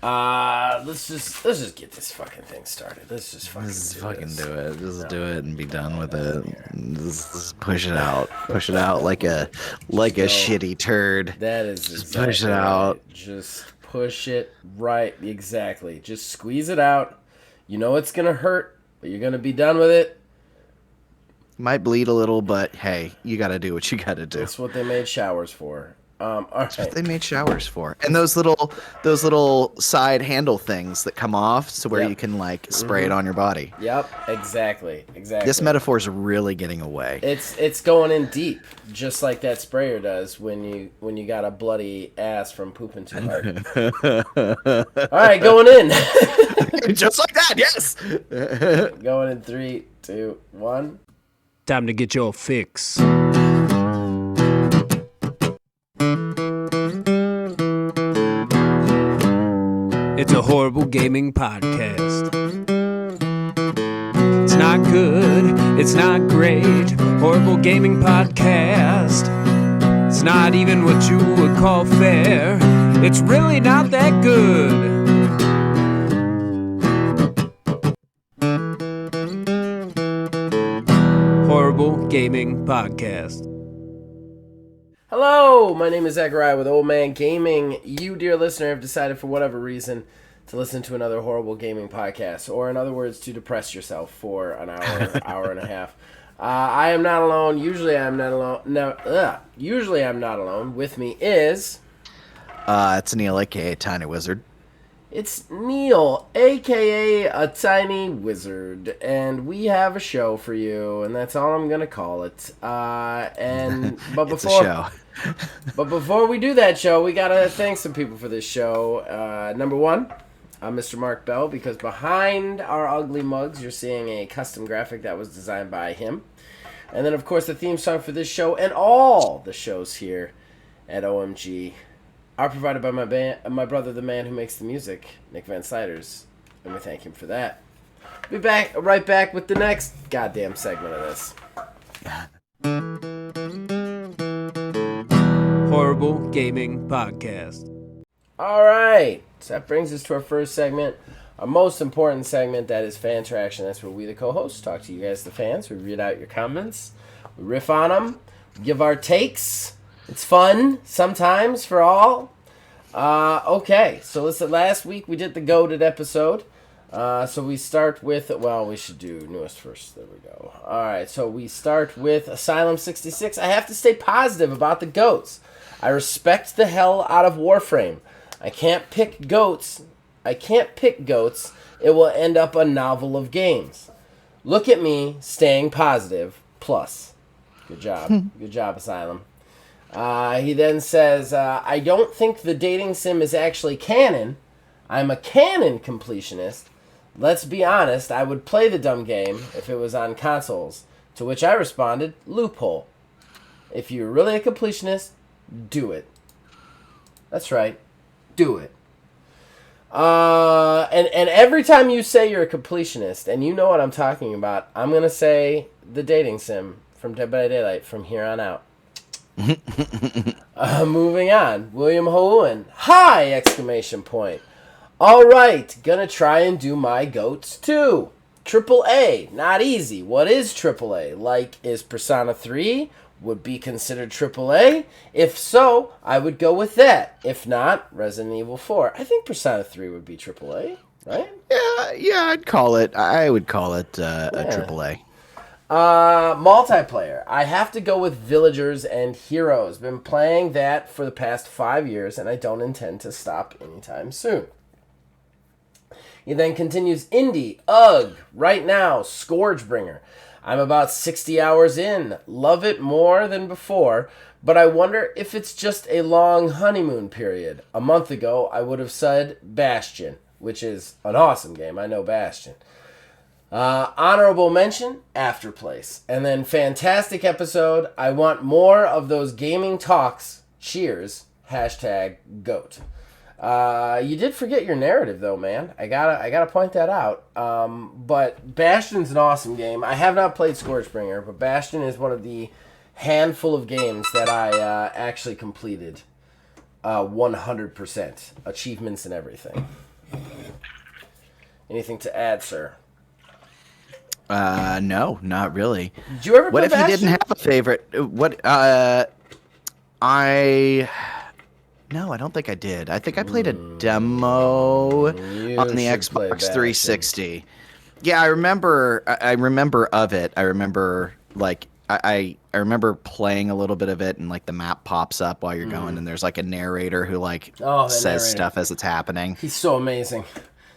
Let's just get this fucking thing started. Let's just fucking do it. Just do it and be done with it. Just push it out. Push it out like a shitty turd. That is just exactly push it out. Right. Just push it right. Exactly. Just squeeze it out. You know it's gonna hurt, but you're gonna be done with it. Might bleed a little, but hey, you gotta do what you gotta do. That's what they made showers for. That's what they made showers for. And those little side handle things that come off, so where you can like spray it on your body. Yep, exactly. This metaphor is really getting away. It's going in deep, just like that sprayer does when you got a bloody ass from pooping too hard. All right, going in. Just like that, yes. Going in 3, 2, 1. Time to get your fix. It's a horrible gaming podcast. It's not good, it's not great. Horrible gaming podcast. It's not even what you would call fair. It's really not that good. Horrible Gaming Podcast. Hello, my name is Zachariah with Old Man Gaming. You, dear listener, have decided for whatever reason to listen to another horrible gaming podcast, or in other words, to depress yourself for an hour, hour and a half. I am not alone. Usually I'm not alone. Usually I'm not alone. With me is... it's Neil, a.k.a. Tiny Wizard. It's Neil, a.k.a. a Tiny Wizard, and we have a show for you, and that's all I'm going to call it. But before, it's a show. But before we do that show, we got to thank some people for this show. Number one, Mr. Mark Bell, because behind our ugly mugs, you're seeing a custom graphic that was designed by him. And then, of course, the theme song for this show and all the shows here at OMG are provided by my brother, the man who makes the music, Nick Van Sliders, and we thank him for that. Be right back with the next goddamn segment of this. Horrible Gaming Podcast. All right, so that brings us to our first segment, our most important segment, that is fan interaction. That's where we, the co-hosts, talk to you guys, the fans. We read out your comments, we riff on them, we give our takes. It's fun sometimes for all. Okay, so listen, last week we did the goated episode. So we start with, well, we should do newest first. There we go. All right, so we start with Asylum 66. I have to stay positive about the goats. I respect the hell out of Warframe. I can't pick goats. It will end up a novel of games. Look at me staying positive. Plus. Good job. Good job, Asylum. He then says, I don't think the dating sim is actually canon. I'm a canon completionist. Let's be honest, I would play the dumb game if it was on consoles. To which I responded, loophole. If you're really a completionist, do it. That's right. Do it. And every time you say you're a completionist, and you know what I'm talking about, I'm going to say the dating sim from Dead by Daylight from here on out. Moving on. William Houen. Hi! Exclamation point. Alright, gonna try and do my goats too. AAA, not easy. What is AAA? Like, is Persona 3 would be considered AAA? If so, I would go with that. If not, Resident Evil 4. I think Persona 3 would be AAA, right? Yeah, I would call it a AAA. Multiplayer. I have to go with Villagers and Heroes. Been playing that for the past 5 years, and I don't intend to stop anytime soon. He then continues, Indie, ugh, right now, Scourgebringer. I'm about 60 hours in. Love it more than before, but I wonder if it's just a long honeymoon period. A month ago, I would have said Bastion, which is an awesome game. I know Bastion. Honorable mention, Afterplace. And then fantastic episode. I want more of those gaming talks. Cheers. #GOAT. You did forget your narrative though, man. I gotta point that out. But Bastion's an awesome game. I have not played Scourgebringer, but Bastion is one of the handful of games that I actually completed 100%. Achievements and everything. Anything to add, sir? No, not really. Did you ever What play if you Bastion? didn't have a favorite? No, I don't think I did. I think I played a demo on You the should play Xbox Bastion. 360. Yeah, I remember. I remember of it. I remember like I remember playing a little bit of it, and like the map pops up while you're going, and there's like a narrator who like Oh, the says narrator. stuff as it's happening. He's so amazing.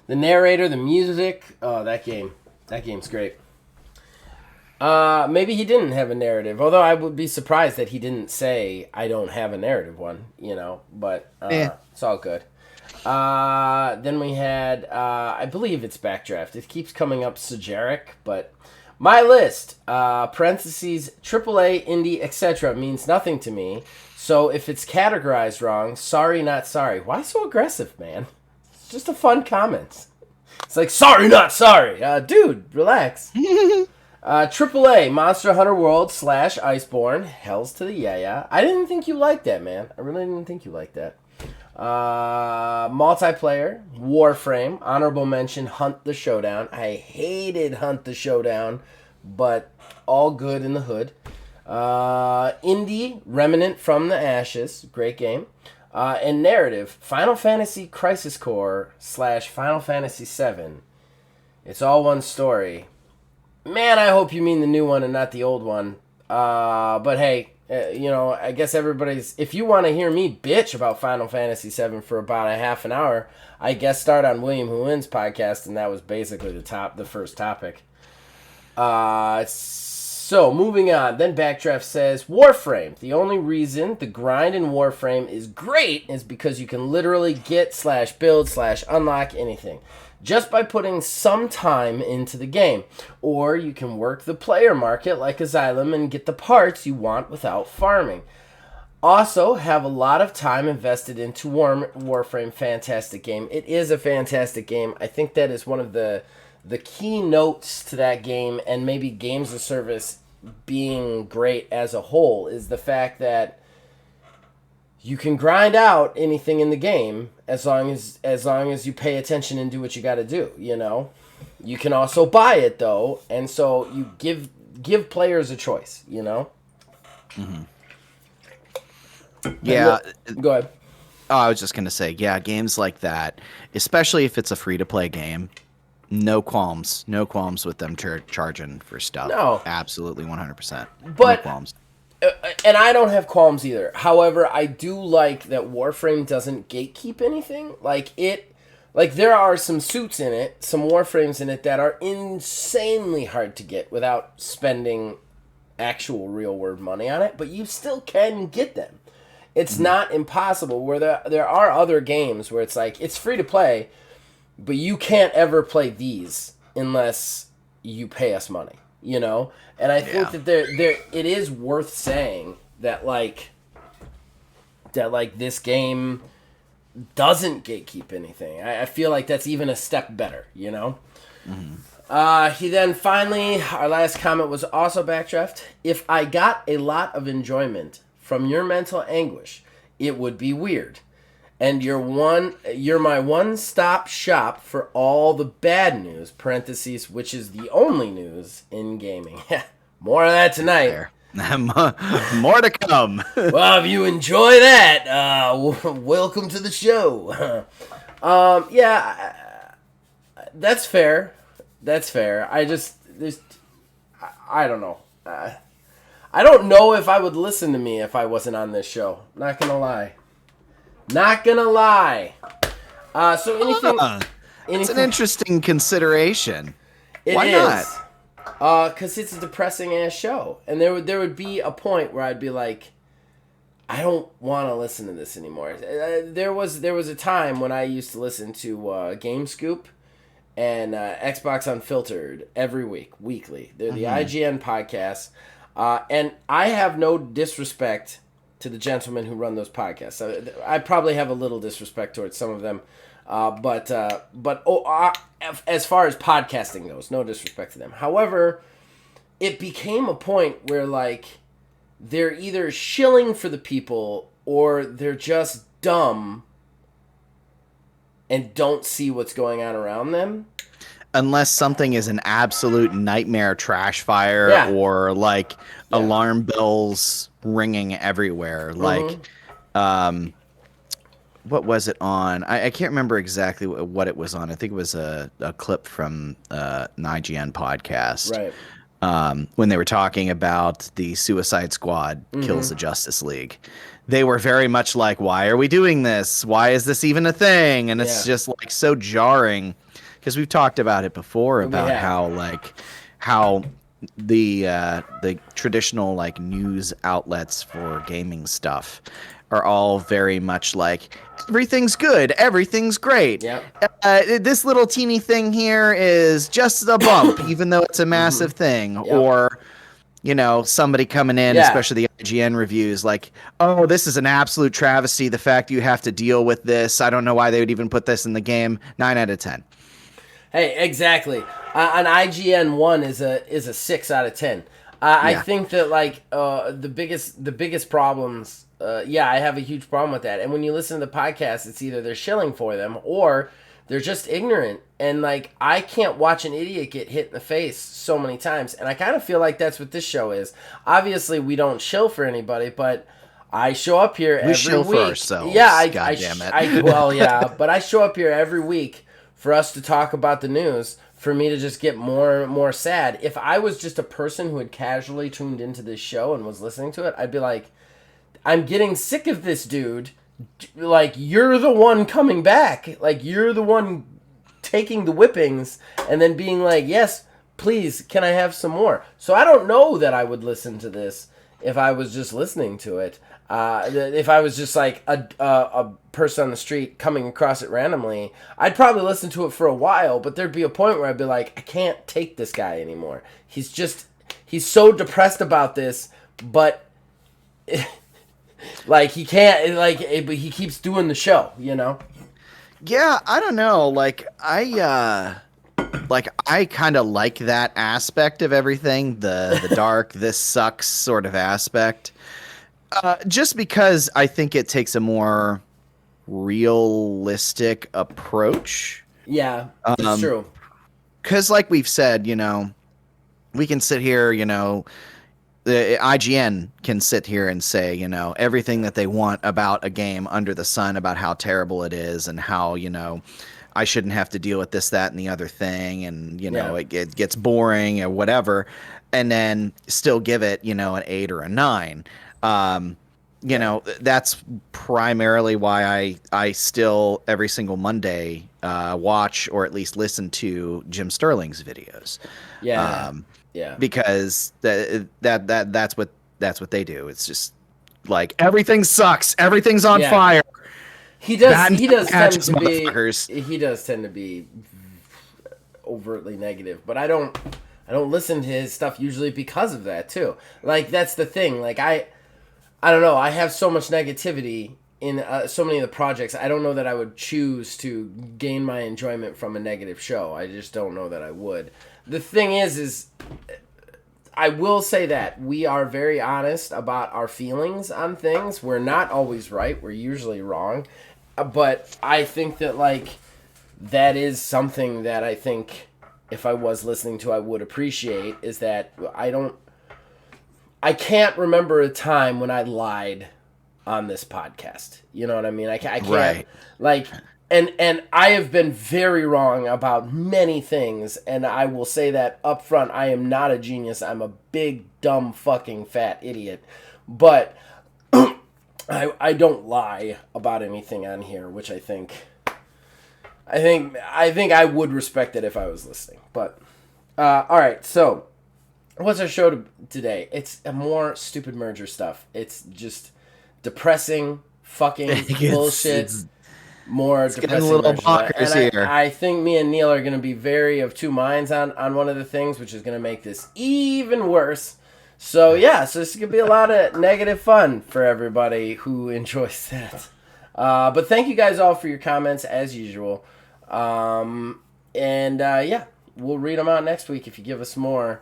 The narrator, the music. Oh, that game's great. Maybe he didn't have a narrative, although I would be surprised that he didn't say I don't have a narrative one, but it's all good. Then we had, I believe it's Backdraft. It keeps coming up Sajaric, but my list, parentheses, AAA, indie, etc. means nothing to me. So if it's categorized wrong, sorry, not sorry. Why so aggressive, man? It's just a fun comment. It's like, sorry, not sorry. Dude, relax. AAA, Monster Hunter World / Iceborne. Hells to the yeah. I didn't think you liked that, man. I really didn't think you liked that. Multiplayer, Warframe. Honorable mention, Hunt the Showdown. I hated Hunt the Showdown, but all good in the hood. Indie, Remnant from the Ashes. Great game. And narrative, Final Fantasy Crisis Core / Final Fantasy VII. It's all one story. Man, I hope you mean the new one and not the old one. But hey, I guess everybody's... If you want to hear me bitch about Final Fantasy VII for about a half an hour, I guess start on William Who Wins podcast, and that was basically the first topic. So, moving on. Then Backdraft says, Warframe. The only reason the grind in Warframe is great is because you can literally get / build / unlock anything just by putting some time into the game. Or you can work the player market like Asylum and get the parts you want without farming. Also, have a lot of time invested into Warframe. Fantastic game. It is a fantastic game. I think that is one of the key notes to that game, and maybe games of service being great as a whole, is the fact that you can grind out anything in the game as long as you pay attention and do what you got to do. You can also buy it though, and so you give players a choice. Mm-hmm. Yeah. Go ahead. Oh, I was just gonna say, yeah, games like that, especially if it's a free-to-play game, no qualms with them charging for stuff. No, absolutely, 100%. But no qualms. And I don't have qualms either. However, I do like that Warframe doesn't gatekeep anything. Like there are some suits in it, some Warframes in it that are insanely hard to get without spending actual real world money on it, but you still can get them. It's not impossible. Where there are other games where it's like it's free to play, but you can't ever play these unless you pay us money. And I think that there it is worth saying that this game doesn't gatekeep anything. I feel like that's even a step better, He then finally, our last comment was also Backdraft. If I got a lot of enjoyment from your mental anguish, it would be weird. And you're my one-stop shop for all the bad news, parentheses, which is the only news in gaming. More of that tonight. More to come. Well, if you enjoy that, welcome to the show. That's fair. I don't know. I don't know if I would listen to me if I wasn't on this show. Not gonna lie. So anything... It's an interesting consideration. Why not? Because it's a depressing ass show, and there would be a point where I'd be like, I don't want to listen to this anymore. There was a time when I used to listen to Game Scoop and Xbox Unfiltered every weekly. They're the IGN podcasts, and I have no disrespect to the gentlemen who run those podcasts. I probably have a little disrespect towards some of them. But as far as podcasting goes, no disrespect to them. However, it became a point where they're either shilling for the people or they're just dumb and don't see what's going on around them. unless something is an absolute nightmare trash fire Yeah. or like alarm bells ringing everywhere. Like, what was it on? I can't remember exactly what it was on. I think it was a clip from an IGN podcast. Right. When they were talking about the Suicide Squad kills the Justice League. They were very much like, why are we doing this? Why is this even a thing? And it's just like so jarring because we've talked about it before about how the traditional like news outlets for gaming stuff are all very much like everything's good, everything's great. Yep. This little teeny thing here is just a bump, even though it's a massive thing. Yep. Or, you know, somebody coming in, especially the IGN reviews, like, oh, this is an absolute travesty. The fact you have to deal with this. I don't know why they would even put this in the game. 9 out of 10. Hey, exactly. An IGN 1 is a 6 out of 10. I think that like the biggest problems. I have a huge problem with that. And when you listen to the podcast, it's either they're shilling for them or they're just ignorant. And like I can't watch an idiot get hit in the face so many times. And I kind of feel like that's what this show is. Obviously, we don't shill for anybody, but I show up here every week. We shill for ourselves. Yeah, God damn it. But I show up here every week for us to talk about the news. For me to just get more and more sad. If I was just a person who had casually tuned into this show and was listening to it, I'd be like, I'm getting sick of this dude. Like, you're the one coming back. Like, you're the one taking the whippings and then being like, yes, please, can I have some more? So I don't know that I would listen to this if I was just listening to it. If I was just like a person on the street coming across it randomly, I'd probably listen to it for a while, but there'd be a point where I'd be like, I can't take this guy anymore. He's so depressed about this, but like he can't, but he keeps doing the show, you know? Yeah, I don't know. Like I kind of like that aspect of everything, the dark, this sucks sort of aspect. Just because I think it takes a more realistic approach. Yeah, that's true. Because like we've said, you know, we can sit here, you know, the IGN can sit here and say, you know, everything that they want about a game under the sun, about how terrible it is and how, you know, I shouldn't have to deal with this, that, and the other thing. And, you know, it gets boring or whatever. And then still give it, you know, an 8 or a 9. You know, that's primarily why I still every single Monday watch or at least listen to Jim Sterling's videos. Because that's what they do. It's just like everything sucks, everything's on fire. He does tend to be overtly negative, but I don't listen to his stuff usually because of that too. Like that's the thing. Like I don't know. I have so much negativity in so many of the projects. I don't know that I would choose to gain my enjoyment from a negative show. I just don't know that I would. The thing is I will say that we are very honest about our feelings on things. We're not always right. We're usually wrong. But I think that, like, that is something that I think if I was listening to, I would appreciate, is that I can't remember a time when I lied on this podcast. You know what I mean? I can't. Right. Like, and I have been very wrong about many things, and I will say that up front. I am not a genius. I'm a big, dumb, fucking fat idiot. But I don't lie about anything on here, which I think I would respect it if I was listening. But all right, so what's our show today? It's a more stupid merger stuff. It's just depressing, fucking bullshit. More depressing. Little bonkers here. I think me and Neil are going to be very of two minds on one of the things, which is going to make this even worse. So yeah, so this is going to be a lot of negative fun for everybody who enjoys that. But thank you guys all for your comments as usual. Yeah, we'll read them out next week if you give us more.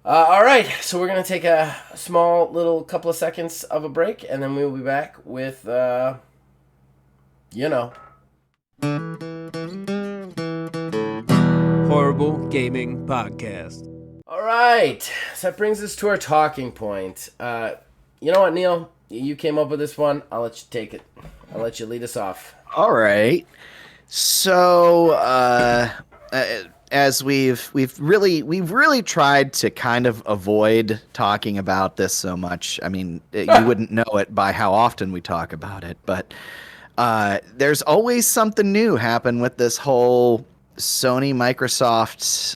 All right, so we're going to take a small little couple of seconds of a break, and then we'll be back with, you know. Horrible Gaming Podcast. All right, so that brings us to our talking point. You know what, Neil? You came up with this one. I'll let you take it. I'll let you lead us off. All right. So, as we've really tried to kind of avoid talking about this so much. I mean, you wouldn't know it by how often we talk about it, but there's always something new happen with this whole Sony Microsoft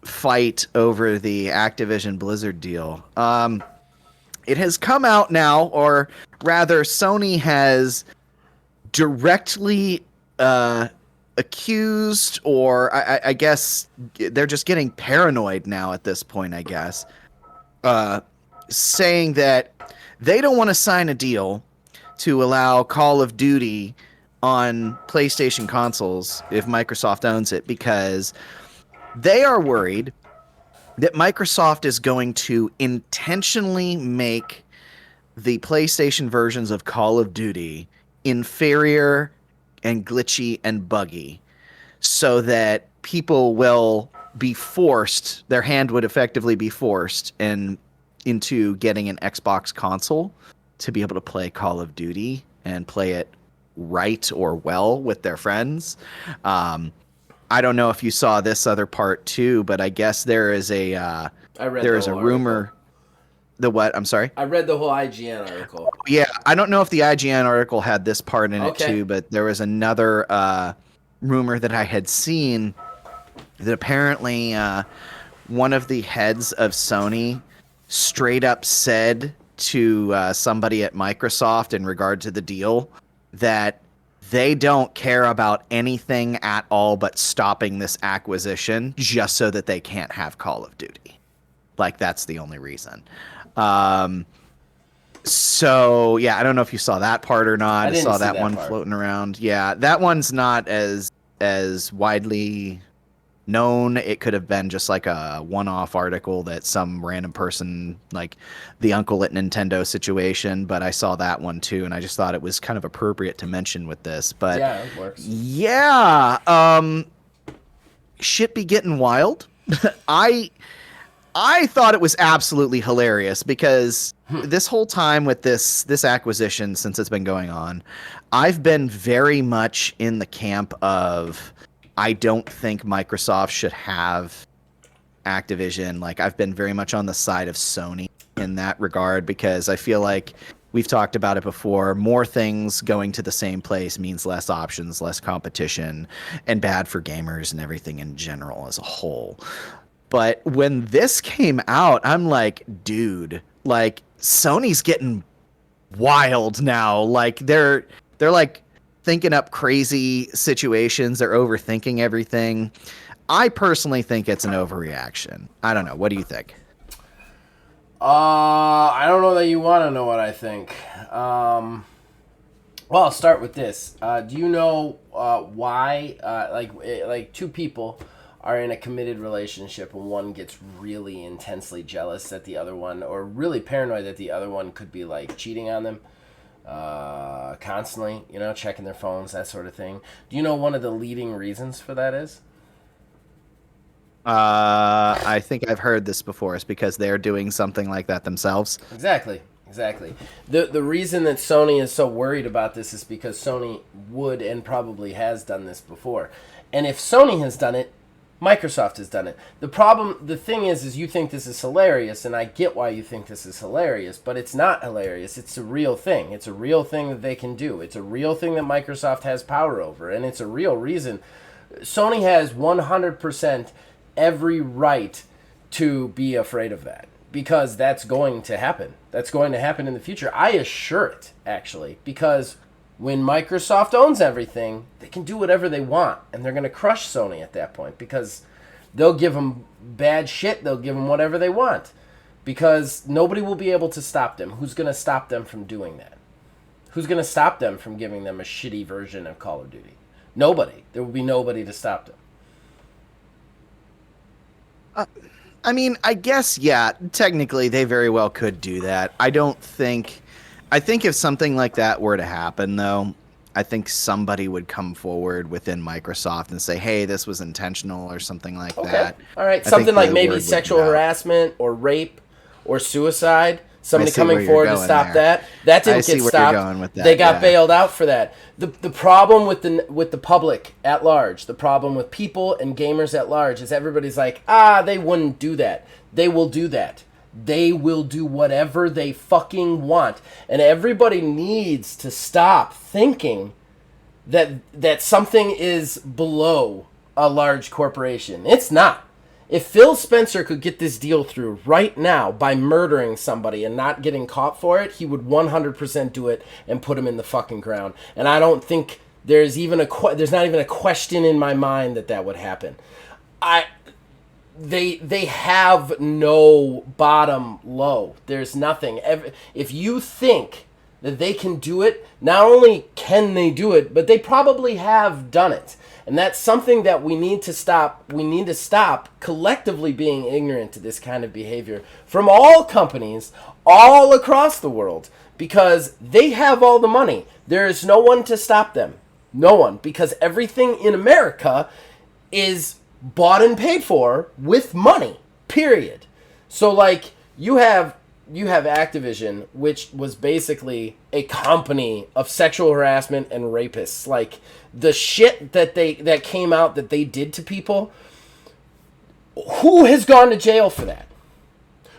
fight over the Activision Blizzard deal. It has come out now, or rather, Sony has directly accused, or I guess they're just getting paranoid now at this point, I guess, saying that they don't want to sign a deal to allow Call of Duty on PlayStation consoles if Microsoft owns it, because they are worried that Microsoft is going to intentionally make the PlayStation versions of Call of Duty inferior and glitchy and buggy, so that people will be forced, their hand would effectively be forced into getting an Xbox console to be able to play Call of Duty and play it right or well with their friends. I don't know if you saw this other part too, but I guess there is a rumor. The what? I'm sorry? I read the whole IGN article. Yeah, I don't know if the IGN article had this part in it too, but there was another rumor that I had seen that apparently one of the heads of Sony straight up said to somebody at Microsoft in regard to the deal that they don't care about anything at all but stopping this acquisition just so that they can't have Call of Duty. Like, that's the only reason. So, yeah, I don't know if you saw that part or not. I saw that one floating around. Yeah, that one's not as widely known. It could have been just like a one-off article that some random person, like the uncle at Nintendo situation, but I saw that one too, and I just thought it was kind of appropriate to mention with this. But yeah, it works. Yeah, shit be getting wild. I thought it was absolutely hilarious because this whole time with this acquisition, since it's been going on, I've been very much in the camp of I don't think Microsoft should have Activision. Like, I've been very much on the side of Sony in that regard because I feel like we've talked about it before. More things going to the same place means less options, less competition, and bad for gamers and everything in general as a whole. But when this came out, I'm like, dude, like Sony's getting wild now. Like they're like thinking up crazy situations. They're overthinking everything. I personally think it's an overreaction. I don't know. What do you think? I don't know that you want to know what I think. Well, I'll start with this. Do you know why, like two people are in a committed relationship and one gets really intensely jealous that the other one, or really paranoid that the other one could be like cheating on them constantly, you know, checking their phones, that sort of thing. Do you know one of the leading reasons for that is? I think I've heard this before. It's because they're doing something like that themselves. Exactly. The reason that Sony is so worried about this is because Sony would and probably has done this before. And if Sony has done it, Microsoft has done it. The thing is you think this is hilarious, and I get why you think this is hilarious, but it's not hilarious. It's a real thing. It's a real thing that they can do. It's a real thing that Microsoft has power over, and it's a real reason. Sony has 100% every right to be afraid of that, because that's going to happen. That's going to happen in the future. I assure it, actually, because when Microsoft owns everything, they can do whatever they want, and they're going to crush Sony at that point, because they'll give them bad shit, they'll give them whatever they want, because nobody will be able to stop them. Who's going to stop them from doing that? Who's going to stop them from giving them a shitty version of Call of Duty? Nobody. There will be nobody to stop them. I mean, I guess, yeah, technically they very well could do that. I think if something like that were to happen, though, somebody would come forward within Microsoft and say, "Hey, this was intentional" or something like Okay. that. All right. I Something think like the maybe word would sexual be out. harassment or rape or suicide. Somebody see where coming you're forward to going stop there. that. That I didn't see get where stopped. you're going with that, They got yeah. bailed out for that. The problem with the public at large, the problem with people and gamers at large is everybody's like, they wouldn't do that. They will do that. They will do whatever they fucking want. And everybody needs to stop thinking that something is below a large corporation. It's not. If Phil Spencer could get this deal through right now by murdering somebody and not getting caught for it, he would 100% do it and put him in the fucking ground. And I don't think there's not even a question in my mind that would happen. They have no bottom low. There's nothing. If you think that they can do it, not only can they do it, but they probably have done it. And that's something that we need to stop. We need to stop collectively being ignorant to this kind of behavior from all companies all across the world, because they have all the money. There is no one to stop them. No one, because everything in America is bought and paid for with money, period. So like you have Activision, which was basically a company of sexual harassment and rapists. Like the shit that came out that they did to people. Who has gone to jail for that?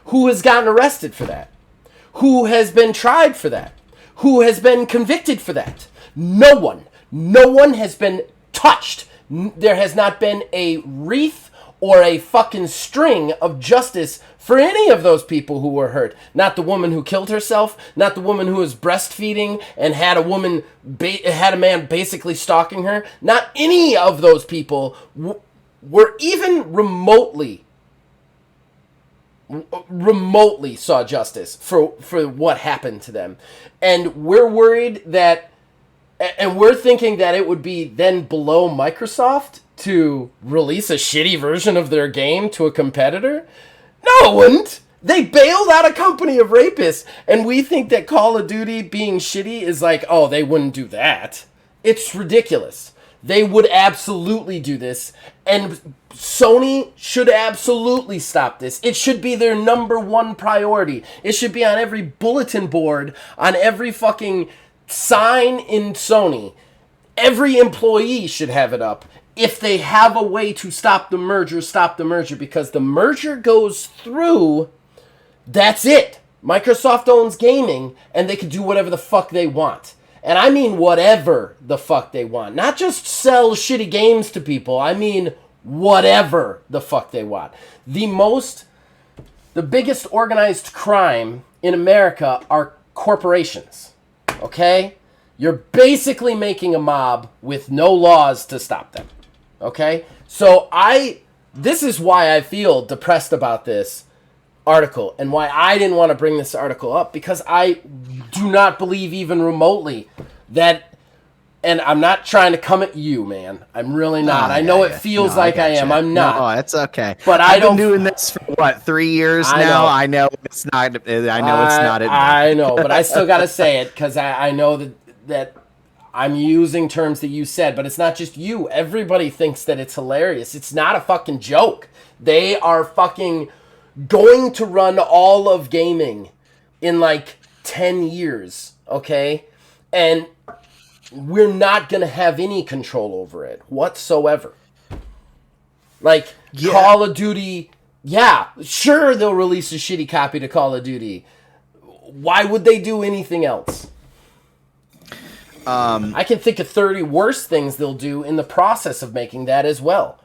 Who has gotten arrested for that? Who has been tried for that? Who has been convicted for that? No one. No one has been touched. There has not been a wreath or a fucking string of justice for any of those people who were hurt. Not the woman who killed herself, not the woman who was breastfeeding and had a man basically stalking her. Not any of those people were even remotely saw justice for what happened to them. And we're worried that, and we're thinking that it would be then below Microsoft to release a shitty version of their game to a competitor? No, it wouldn't. They bailed out a company of rapists, and we think that Call of Duty being shitty is like, oh, they wouldn't do that. It's ridiculous. They would absolutely do this, and Sony should absolutely stop this. It should be their number one priority. It should be on every bulletin board, on every fucking sign in Sony. Every employee should have it up. If they have a way to stop the merger, because the merger goes through, that's it. Microsoft owns gaming, and they can do whatever the fuck they want. And I mean whatever the fuck they want. Not just sell shitty games to people. I mean whatever the fuck they want. The biggest organized crime in America are corporations. Okay? You're basically making a mob with no laws to stop them. Okay? So this is why I feel depressed about this article and why I didn't want to bring this article up, because I do not believe even remotely that, and I'm not trying to come at you, man. I'm really not. I know it feels like I am. I'm not. No, it's okay. But I've been doing this for what, 3 years now? I know it's not. I know, but I still got to say it because I know that I'm using terms that you said, but it's not just you. Everybody thinks that it's hilarious. It's not a fucking joke. They are fucking going to run all of gaming in like 10 years, okay? And we're not going to have any control over it whatsoever. Like, yeah. Call of Duty, yeah, sure they'll release a shitty copy to Call of Duty. Why would they do anything else? I can think of 30 worse things they'll do in the process of making that as well.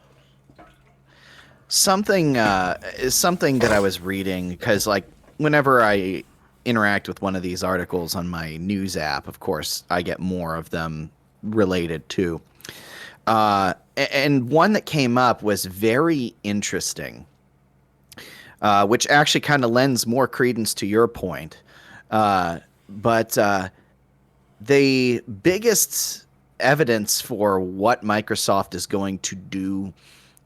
Something that I was reading, because like whenever I interact with one of these articles on my news app, of course I get more of them related to. And one that came up was very interesting, which actually kind of lends more credence to your point. But the biggest evidence for what Microsoft is going to do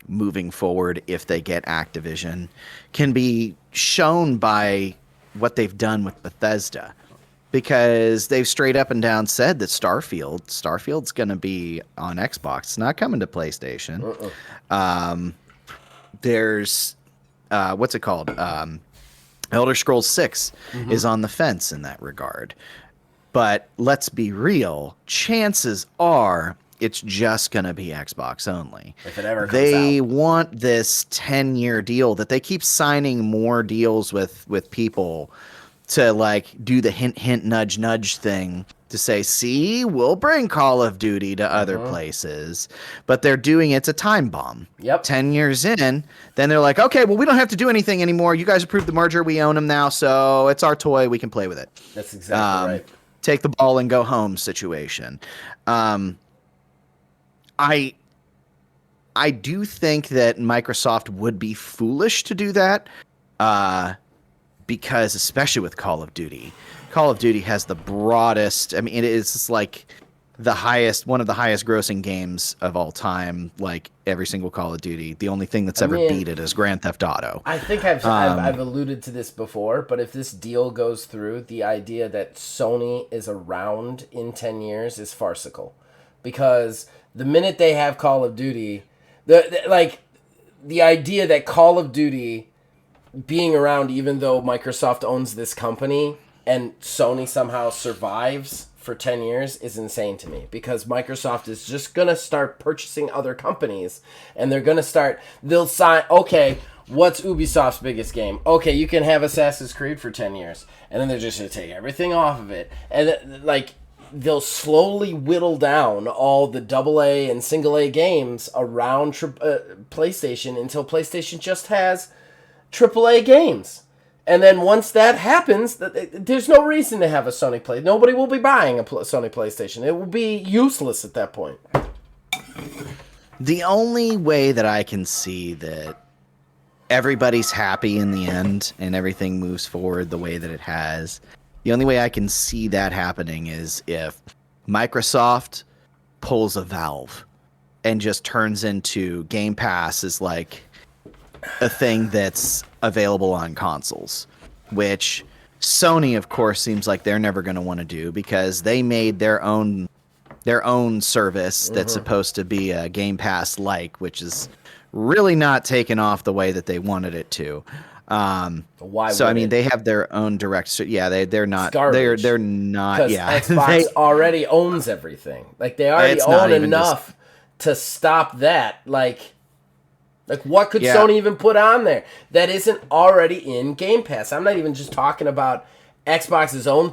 moving forward if they get Activision can be shown by what they've done with Bethesda. because they've straight up and down said that Starfield's going to be on Xbox. It's not coming to PlayStation. There's what's it called? Elder Scrolls 6 is on the fence in that regard. But let's be real, chances are it's just going to be Xbox only. If it ever comes they out. want this 10-year deal that they keep signing more deals with people to like do the hint nudge nudge thing to say, see, we'll bring Call of Duty to other places, but they're doing it's a time bomb. Yep. 10 years in, then they're like, okay, well, we don't have to do anything anymore. You guys approved the merger. We own them now. So it's our toy. We can play with it. That's exactly right. Take the ball and go home situation. I do think that Microsoft would be foolish to do that, because especially with Call of Duty has the broadest. I mean, it is like one of the highest grossing games of all time. Like every single Call of Duty, the only thing that's ever beat it is Grand Theft Auto. I think I've alluded to this before, but if this deal goes through, the idea that Sony is around in 10 years is farcical, because the minute they have Call of Duty, the idea that Call of Duty being around, even though Microsoft owns this company and Sony somehow survives for 10 years, is insane to me, because Microsoft is just going to start purchasing other companies, and they'll sign, okay, what's Ubisoft's biggest game? Okay, you can have Assassin's Creed for 10 years, and then they're just going to take everything off of it, and they'll slowly whittle down all the AA and single A games around PlayStation until PlayStation just has AAA games. And then once that happens, there's no reason to have a Sony Play. Nobody will be buying a Sony PlayStation. It will be useless at that point. The only way that I can see that everybody's happy in the end and everything moves forward the way that it has, the only way I can see that happening is if Microsoft pulls a Valve and just turns into Game Pass is like a thing that's available on consoles, which Sony, of course, seems like they're never going to want to do, because they made their own service that's supposed to be a Game Pass like, which is really not taken off the way that they wanted it to. Why? So I mean, they have their own direct. Yeah, they're not. They're not. Because Yeah, Xbox already owns everything. Like they already own enough to stop that. Like what could Sony even put on there that isn't already in Game Pass? I'm not even just talking about Xbox's own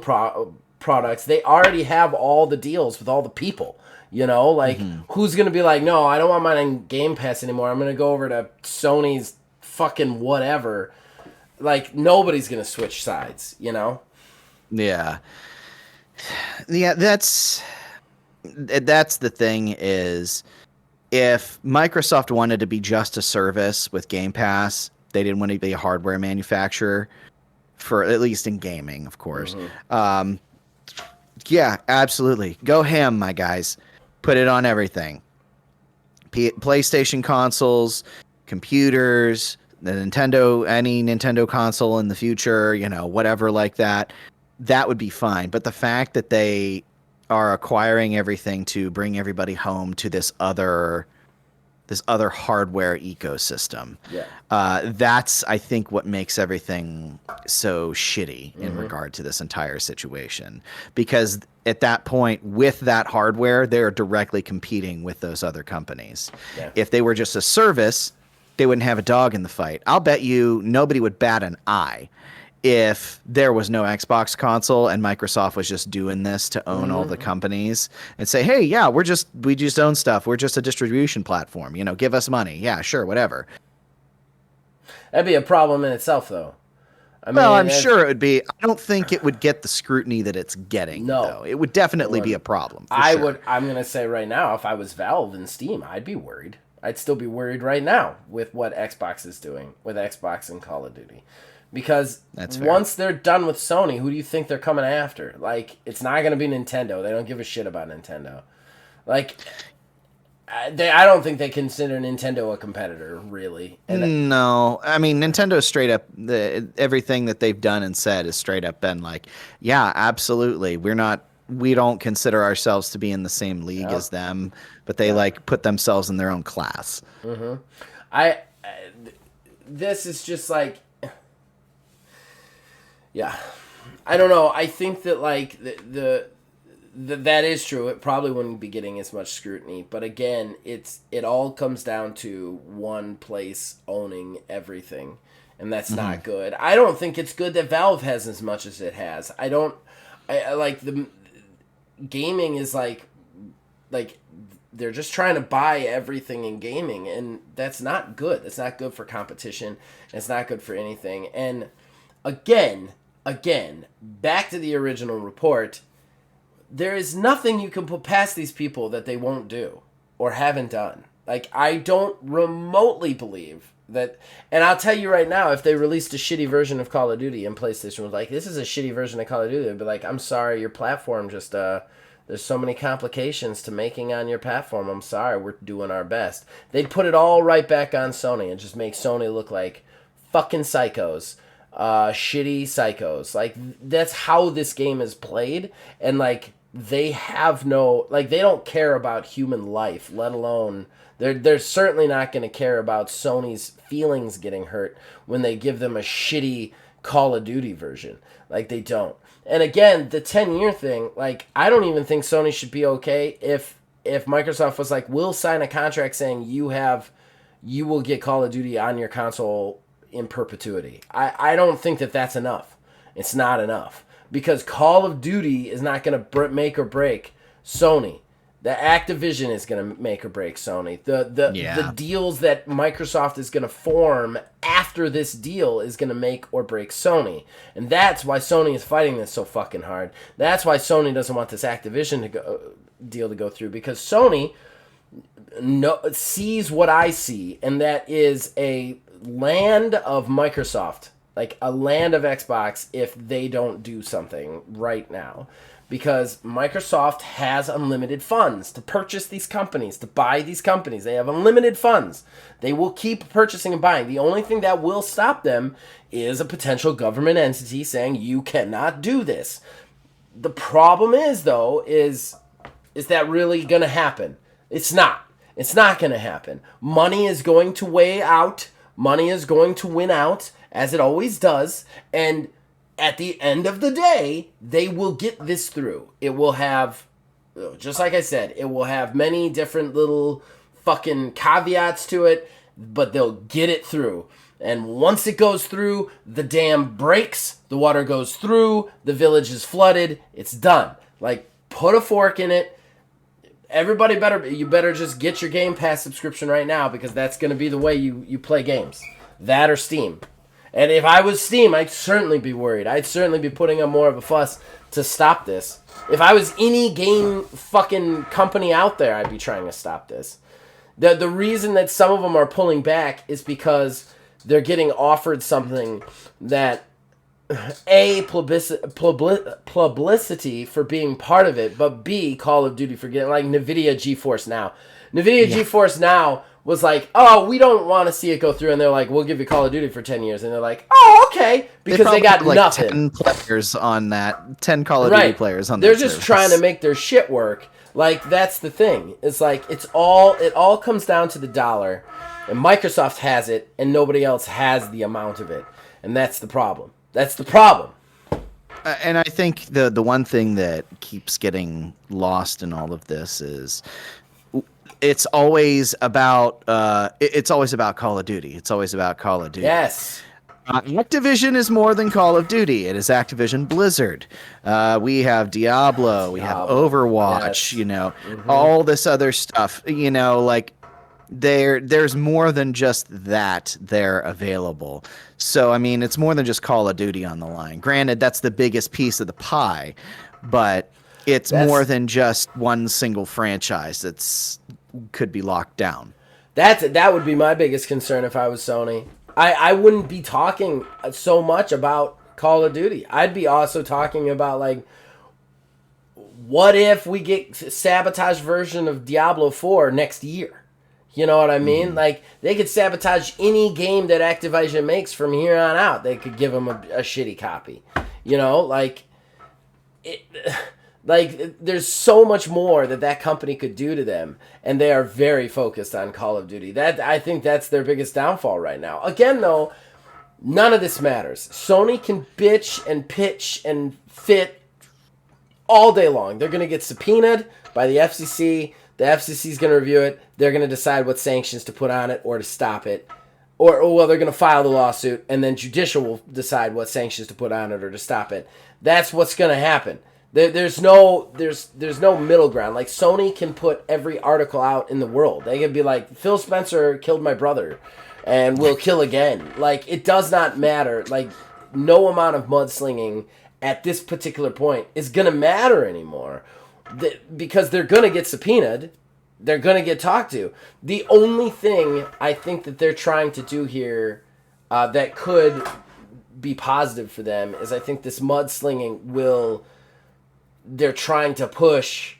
products. They already have all the deals with all the people. You know, like who's gonna be like, no, I don't want mine in Game Pass anymore. I'm gonna go over to Sony's fucking whatever. Like nobody's gonna switch sides. You know? Yeah. That's the thing is, if Microsoft wanted to be just a service with Game Pass, they didn't want to be a hardware manufacturer, for at least in gaming, of course. Yeah, absolutely. Go ham, my guys. Put it on everything. PlayStation consoles, computers, the any Nintendo console in the future, whatever like that. That would be fine. But the fact that they are acquiring everything to bring everybody home to this other hardware ecosystem. Yeah. That's, I think, what makes everything so shitty in regard to this entire situation. Because at that point, with that hardware, they're directly competing with those other companies. Yeah. If they were just a service, they wouldn't have a dog in the fight. I'll bet you nobody would bat an eye if there was no Xbox console and Microsoft was just doing this to own all the companies and say, hey, yeah, we just own stuff. We're just a distribution platform. Give us money. Yeah, sure, whatever. That'd be a problem in itself, though. I'm sure it would be. I don't think it would get the scrutiny that it's getting, though. It would definitely be a problem. I'm going to say right now, if I was Valve and Steam, I'd be worried. I'd still be worried right now with what Xbox is doing with Xbox and Call of Duty. Because once they're done with Sony, who do you think they're coming after? Like, it's not going to be Nintendo. They don't give a shit about Nintendo. Like, I don't think they consider Nintendo a competitor, really. And No, I mean Nintendo straight up everything that they've done and said is straight up been like, yeah, absolutely. We don't consider ourselves to be in the same league as them, but they like put themselves in their own class. Mm-hmm. This is just like, yeah, I don't know. I think that like that is true. It probably wouldn't be getting as much scrutiny, but again, it all comes down to one place owning everything, and that's not good. I don't think it's good that Valve has as much as it has. I like the gaming is like they're just trying to buy everything in gaming, and that's not good. That's not good for competition. It's not good for anything. And again, back to the original report, there is nothing you can put past these people that they won't do or haven't done. Like, I don't remotely believe that, and I'll tell you right now, if they released a shitty version of Call of Duty and PlayStation was like, this is a shitty version of Call of Duty, they'd be like, I'm sorry, your platform just, there's so many complications to making on your platform. I'm sorry, we're doing our best. They'd put it all right back on Sony and just make Sony look like fucking psychos. Shitty psychos. Like, that's how this game is played. And, like, they have no... Like, they don't care about human life, let alone... They're certainly not going to care about Sony's feelings getting hurt when they give them a shitty Call of Duty version. Like, they don't. And again, the 10-year thing, like, I don't even think Sony should be okay if Microsoft was like, we'll sign a contract saying you will get Call of Duty on your console in perpetuity. I don't think that that's enough. It's not enough. Because Call of Duty is not going to make or break Sony. The Activision is going to make or break Sony. The deals that Microsoft is going to form after this deal is going to make or break Sony. And that's why Sony is fighting this so fucking hard. That's why Sony doesn't want this Activision deal to go through. Because Sony sees what I see, and that is a land of Microsoft. Like a land of Xbox if they don't do something right now. Because Microsoft has unlimited funds to purchase these companies, to buy these companies. They have unlimited funds. They will keep purchasing and buying. The only thing that will stop them is a potential government entity saying, you cannot do this. The problem is, though, is that really going to happen? It's not. It's not going to happen. Money is going to weigh out. Money is going to win out, as it always does. And at the end of the day, they will get this through. It will have, just like I said, it will have many different little fucking caveats to it, but they'll get it through. And once it goes through, the dam breaks, the water goes through, the village is flooded, it's done. Like, put a fork in it. Everybody you better just get your Game Pass subscription right now, because that's going to be the way you play games. That or Steam. And if I was Steam, I'd certainly be worried. I'd certainly be putting up more of a fuss to stop this. If I was any game fucking company out there, I'd be trying to stop this. The reason that some of them are pulling back is because they're getting offered something that, A, publicity for being part of it, but B, Call of Duty for getting, like NVIDIA GeForce Now. GeForce Now was like, oh, we don't want to see it go through, and they're like, we'll give you Call of Duty for 10 years, and they're like, oh, okay, because they got like nothing. 10 players on that, 10 Call of Duty players on that. They're just trying to make their shit work. Like, that's the thing. It's like, it all comes down to the dollar, and Microsoft has it, and nobody else has the amount of it, and that's the problem. That's the problem. And I think the one thing that keeps getting lost in all of this is, it's always about Call of Duty. It's always about Call of Duty. Yes. Activision is more than Call of Duty. It is Activision Blizzard. We have Diablo. We have Overwatch. Yes. All this other stuff. Like there's more than just that there available. So I mean, it's more than just Call of Duty on the line. Granted, that's the biggest piece of the pie, but it's more than just one single franchise that's could be locked down. That would be my biggest concern if I was Sony. I wouldn't be talking so much about Call of Duty. I'd be also talking about, like, what if we get sabotage version of Diablo 4 next year? You know what I mean? Like, they could sabotage any game that Activision makes from here on out. They could give them a shitty copy. You know, like, there's so much more that company could do to them, and they are very focused on Call of Duty. I think that's their biggest downfall right now. Again, though, none of this matters. Sony can bitch and pitch and fit all day long. They're going to get subpoenaed by the FCC. The FCC is going to review it. They're going to decide what sanctions to put on it or to stop it. Or they're going to file the lawsuit, and then judicial will decide what sanctions to put on it or to stop it. That's what's going to happen. There's no middle ground. Like, Sony can put every article out in the world. They can be like, Phil Spencer killed my brother and will kill again. Like, it does not matter. Like, no amount of mudslinging at this particular point is going to matter anymore. Because they're going to get subpoenaed. They're going to get talked to. The only thing I think that they're trying to do here that could be positive for them is I think this mudslinging will... They're trying to push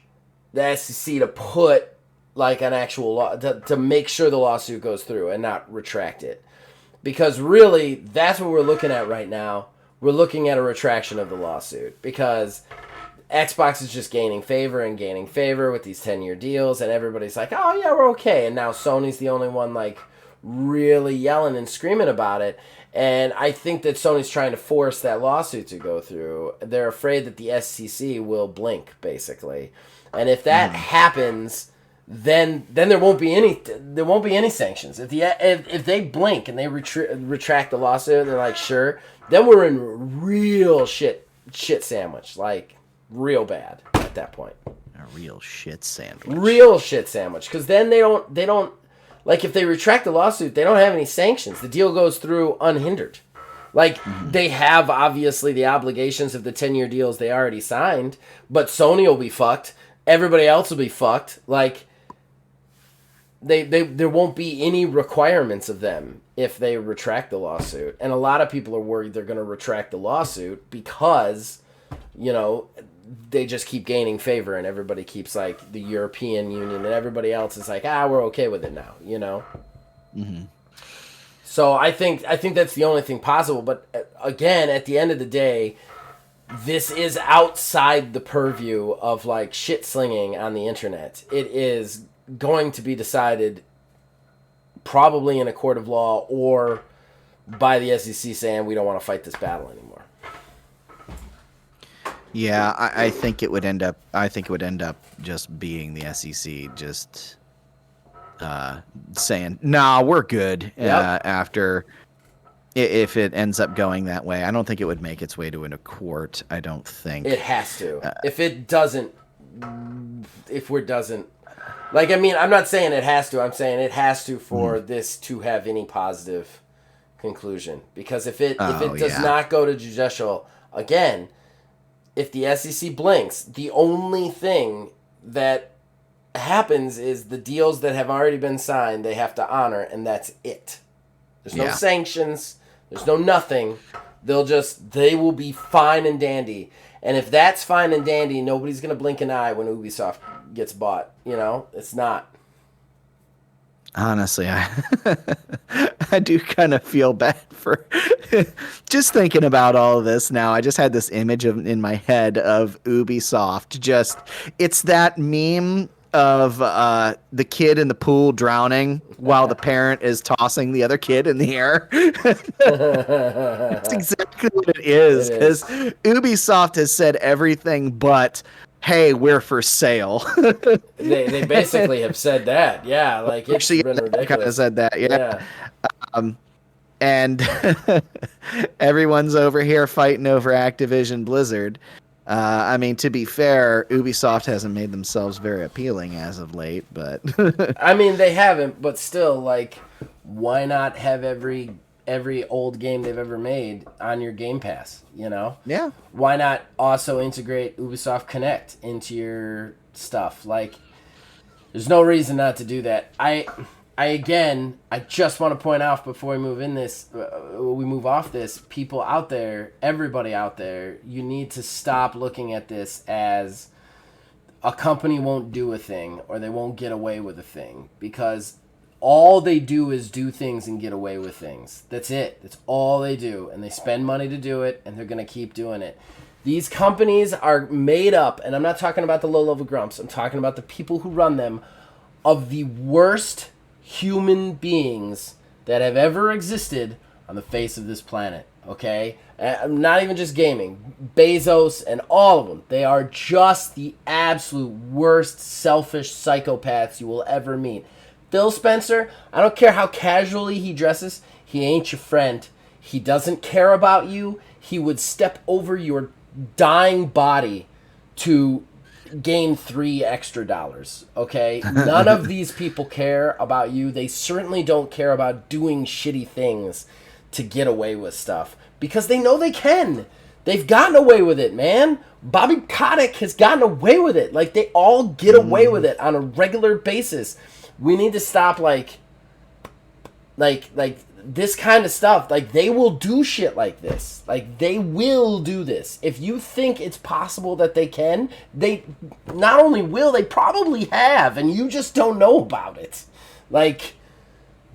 the SEC to put like an actual law to make sure the lawsuit goes through and not retract it. Because really, that's what we're looking at right now. We're looking at a retraction of the lawsuit because Xbox is just gaining favor with these 10-year deals, and everybody's like, oh yeah, we're okay. And now Sony's the only one like really yelling and screaming about it. And I think that Sony's trying to force that lawsuit to go through. They're afraid that the SEC will blink, basically. And if that happens, then there won't be any sanctions. If they blink and they retract the lawsuit, and they're like, sure, then we're in real shit sandwich, like real bad at that point. A real shit sandwich. Real shit sandwich, because then they don't. Like, if they retract the lawsuit, they don't have any sanctions. The deal goes through unhindered. Like, they have, obviously, the obligations of the 10-year deals they already signed, but Sony will be fucked. Everybody else will be fucked. Like, there won't be any requirements of them if they retract the lawsuit. And a lot of people are worried they're going to retract the lawsuit because, you know... they just keep gaining favor, and everybody keeps, like, the European Union, and everybody else is like, we're okay with it now, you know? Mm-hmm. So I think that's the only thing possible, but again, at the end of the day, this is outside the purview of, like, shit-slinging on the internet. It is going to be decided probably in a court of law or by the SEC saying we don't want to fight this battle anymore. Yeah, I think it would end up. I think it would end up just being the SEC just saying, "Nah, we're good." After, if it ends up going that way, I don't think it would make its way to a court. I don't think it has to. If it doesn't, like, I mean, I'm not saying it has to. I'm saying it has to for this to have any positive conclusion. Because if it does not go to judicial again. If the SEC blinks, the only thing that happens is the deals that have already been signed, they have to honor, and that's it. There's no sanctions. There's no nothing. They will be fine and dandy. And if that's fine and dandy, nobody's going to blink an eye when Ubisoft gets bought. You know? It's not. Honestly, I do kind of feel bad for just thinking about all of this now. I just had this image in my head of Ubisoft. It's that meme of the kid in the pool drowning while the parent is tossing the other kid in the air. That's exactly what it is. Because Ubisoft has said everything but, hey, we're for sale. they basically have said that. Yeah, like, it's been ridiculous. Kind of said that, yeah. And everyone's over here fighting over Activision Blizzard. I mean, to be fair, Ubisoft hasn't made themselves very appealing as of late, but... I mean, they haven't, but still, like, why not have every old game they've ever made on your Game Pass, you know? Yeah. Why not also integrate Ubisoft Connect into your stuff? Like, there's no reason not to do that. I just want to point out before we move off this, people out there, everybody out there, you need to stop looking at this as a company won't do a thing or they won't get away with a thing because all they do is do things and get away with things. That's it. That's all they do. And they spend money to do it, and they're going to keep doing it. These companies are made up, and I'm not talking about the low-level grumps. I'm talking about the people who run them, of the worst human beings that have ever existed on the face of this planet, okay? I'm not even just gaming. Bezos and all of them. They are just the absolute worst selfish psychopaths you will ever meet. Phil Spencer, I don't care how casually he dresses, he ain't your friend. He doesn't care about you. He would step over your dying body to gain $3 extra, okay? None of these people care about you. They certainly don't care about doing shitty things to get away with stuff because they know they can. They've gotten away with it, man. Bobby Kotick has gotten away with it. Like, they all get away with it on a regular basis. We need to stop, like this kind of stuff. Like, they will do shit like this. Like, they will do this. If you think it's possible that they can, they not only will, they probably have, and you just don't know about it. Like,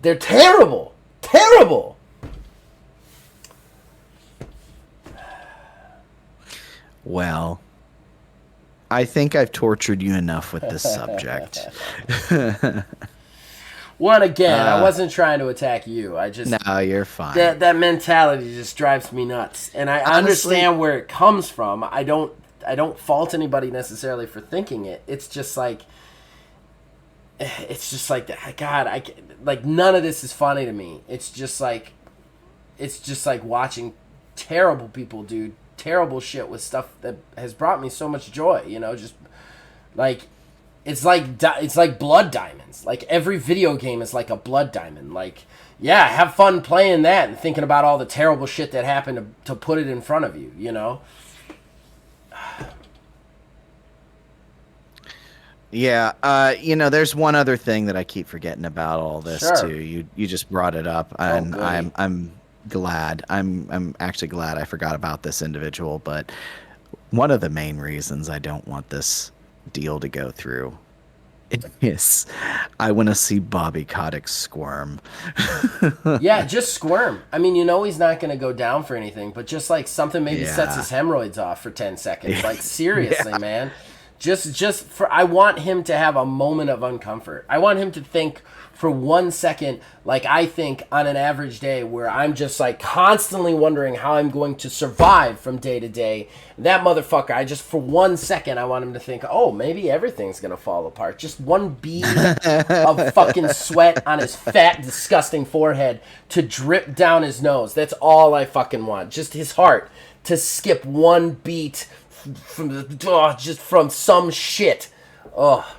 they're terrible. Terrible. Well, I think I've tortured you enough with this subject. One, again, I wasn't trying to attack you. I just... No, you're fine. That mentality just drives me nuts. And I understand where it comes from. I don't fault anybody necessarily for thinking it. It's just like... God, like, none of this is funny to me. It's just like watching terrible people do terrible shit with stuff that has brought me so much joy, you know, just like it's like blood diamonds. Like, every video game is like a blood diamond. Like, yeah, have fun playing that and thinking about all the terrible shit that happened to put it in front of you, you know? Yeah, you know, there's one other thing that I keep forgetting about all this Sure. too. You just brought it up, and goody. I'm glad. I'm actually glad I forgot about this individual, but one of the main reasons I don't want this deal to go through is I want to see Bobby Kotick squirm. Yeah, just squirm. I mean, you know he's not going to go down for anything, but just like something maybe sets his hemorrhoids off for 10 seconds. Like, seriously, man. I want him to have a moment of uncomfort. I want him to think for 1 second, like I think on an average day, where I'm just like constantly wondering how I'm going to survive from day to day. That motherfucker, for 1 second, I want him to think, oh, maybe everything's going to fall apart. Just one bead of fucking sweat on his fat, disgusting forehead to drip down his nose. That's all I fucking want. Just his heart to skip one beat from some shit. Oh,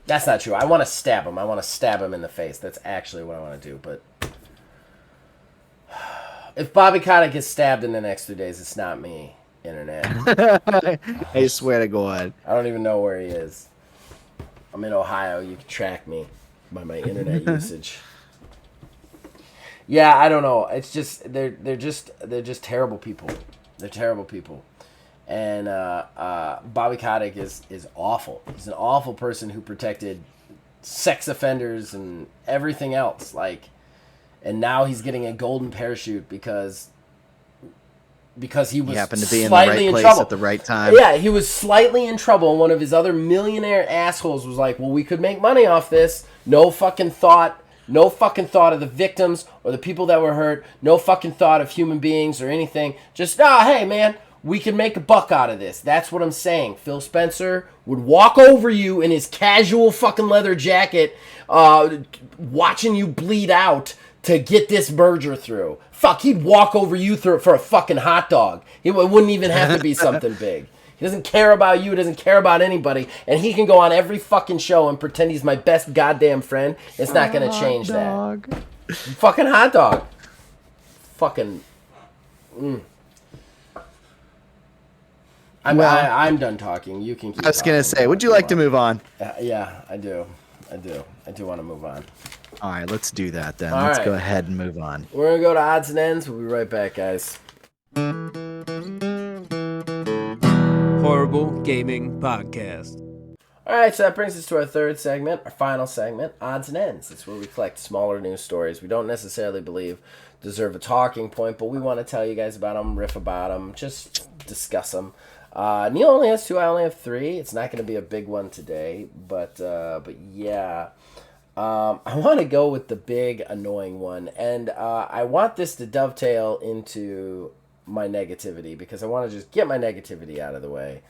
that's not true. I want to stab him. I want to stab him in the face. That's actually what I want to do. But if Bobby Kotick gets stabbed in the next 2 days, it's not me, internet. I swear to God. I don't even know where he is. I'm in Ohio. You can track me by my internet usage. Yeah, I don't know. It's just they're just terrible people. They're terrible people. And Bobby Kotick is awful. He's an awful person who protected sex offenders and everything else. Like, and now he's getting a golden parachute because he was happened to be in the slightly right place trouble at the right time. Yeah, he was slightly in trouble. And one of his other millionaire assholes was like, "Well, we could make money off this." No fucking thought of the victims or the people that were hurt. No fucking thought of human beings or anything. Just, hey, man, we can make a buck out of this. That's what I'm saying. Phil Spencer would walk over you in his casual fucking leather jacket, watching you bleed out to get this merger through. Fuck, he'd walk over you for a fucking hot dog. It wouldn't even have to be something big. He doesn't care about you. He doesn't care about anybody. And he can go on every fucking show and pretend he's my best goddamn friend. It's not going to change that. Fucking hot dog. Fucking... I'm done talking. You can keep I was going to say, would you like to move on? Yeah, I do. I do want to move on. All right, let's do that then. All Let's right. go ahead and move on. We're going to go to odds and ends. We'll be right back, guys. Horrible Gaming Podcast. All right, so that brings us to our third segment, our final segment, Odds and Ends. It's where we collect smaller news stories we don't necessarily believe deserve a talking point, but we want to tell you guys about them, riff about them, just discuss them. Neil only has 2, I only have 3. It's not going to be a big one today, but yeah. I want to go with the big, annoying one, and I want this to dovetail into my negativity, because I want to just get my negativity out of the way.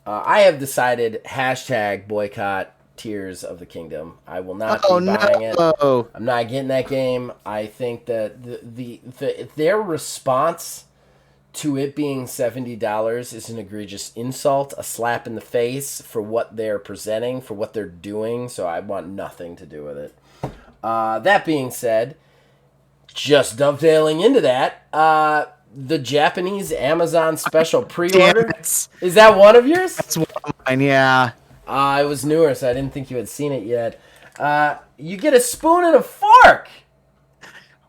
I have decided # boycott Tears of the Kingdom. I will not be buying it. I'm not getting that game. I think that their response to it being $70 is an egregious insult, a slap in the face for what they're presenting, for what they're doing, so I want nothing to do with it. That being said, just dovetailing into that, the Japanese Amazon special pre-order. Is that one of yours? That's one of mine, yeah. It was newer, so I didn't think you had seen it yet. You get a spoon and a fork.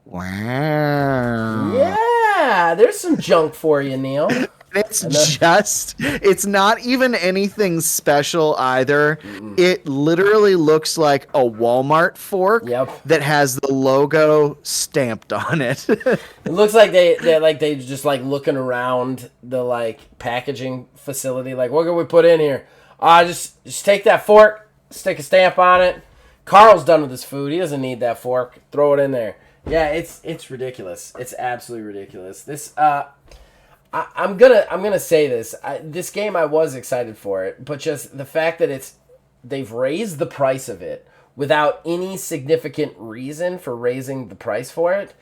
Wow. Yeah, there's some junk for you, Neil. It's not even anything special either. Mm-mm. It literally looks like a Walmart fork that has the logo stamped on it. It looks like they just like looking around the like packaging facility, like, what can we put in here? Just take that fork, stick a stamp on it. Carl's done with his food. He doesn't need that fork. Throw it in there. Yeah, it's ridiculous. It's absolutely ridiculous. This I'm gonna say this. This game, I was excited for it, but just the fact that they've raised the price of it without any significant reason for raising the price for it.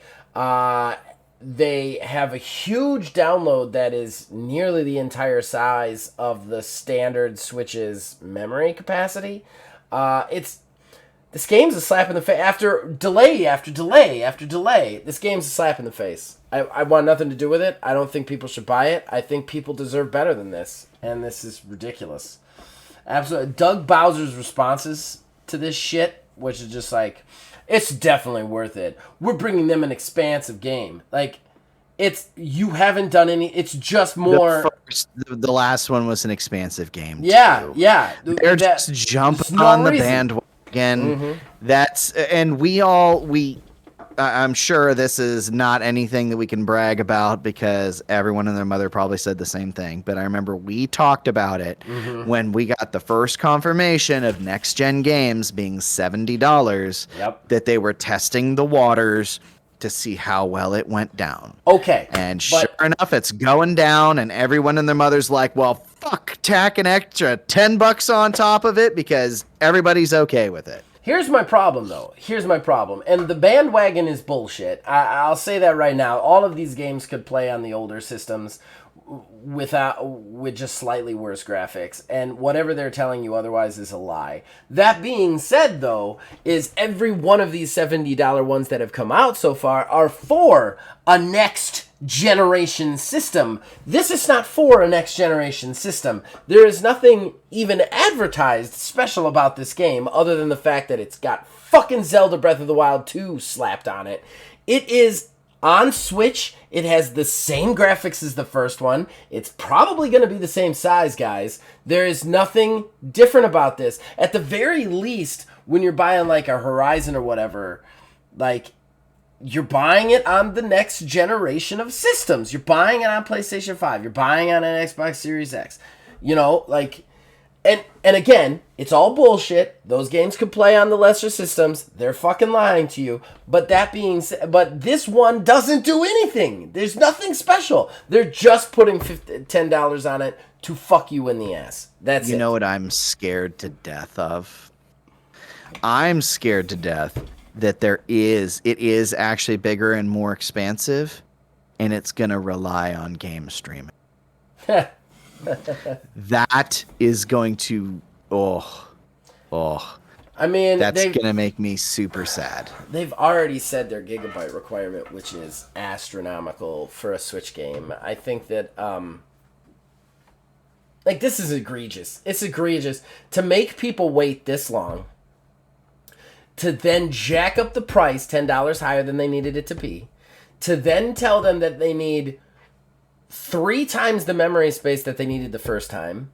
They have a huge download that is nearly the entire size of the standard Switch's memory capacity. This game's a slap in the face. After delay after delay after delay, this game's a slap in the face. I want nothing to do with it. I don't think people should buy it. I think people deserve better than this. And this is ridiculous. Absolutely. Doug Bowser's responses to this shit, which is just like, it's definitely worth it. We're bringing them an expansive game. Like, you haven't done any, it's just more. The last one was an expansive game. Yeah, too. Yeah. They're just jumping on the bandwagon. Mm-hmm. I'm sure this is not anything that we can brag about because everyone and their mother probably said the same thing. But I remember we talked about it when we got the first confirmation of next gen games being $70. That they were testing the waters to see how well it went down. Okay. And sure enough, it's going down, and everyone and their mother's like, well, fuck, tack an extra $10 on top of it because everybody's okay with it. Here's my problem, though. Here's my problem. And the bandwagon is bullshit. I'll say that right now. All of these games could play on the older systems with just slightly worse graphics. And whatever they're telling you otherwise is a lie. That being said, though, is every one of these $70 ones that have come out so far are for a next generation system. This is not for a next generation system. There is nothing even advertised special about this game other than the fact that it's got fucking Zelda Breath of the Wild 2 slapped on it. It is on Switch. It has the same graphics as the first one. It's probably going to be the same size, guys. There is nothing different about this. At the very least, when you're buying like a Horizon or whatever, like, you're buying it on the next generation of systems. You're buying it on PlayStation 5. You're buying it on an Xbox Series X. You know, like, and again, it's all bullshit. Those games could play on the lesser systems. They're fucking lying to you. But that being said, but this one doesn't do anything. There's nothing special. They're just putting $10 on it to fuck you in the ass. That's it. You know what I'm scared to death of? I'm scared to death that it is actually bigger and more expansive, and it's going to rely on game streaming. That is going to, I mean, that's going to make me super sad. They've already said their gigabyte requirement, which is astronomical for a Switch game. I think that, like, this is egregious. It's egregious to make people wait this long, to then jack up the price $10 higher than they needed it to be, to then tell them that they need 3 times the memory space that they needed the first time,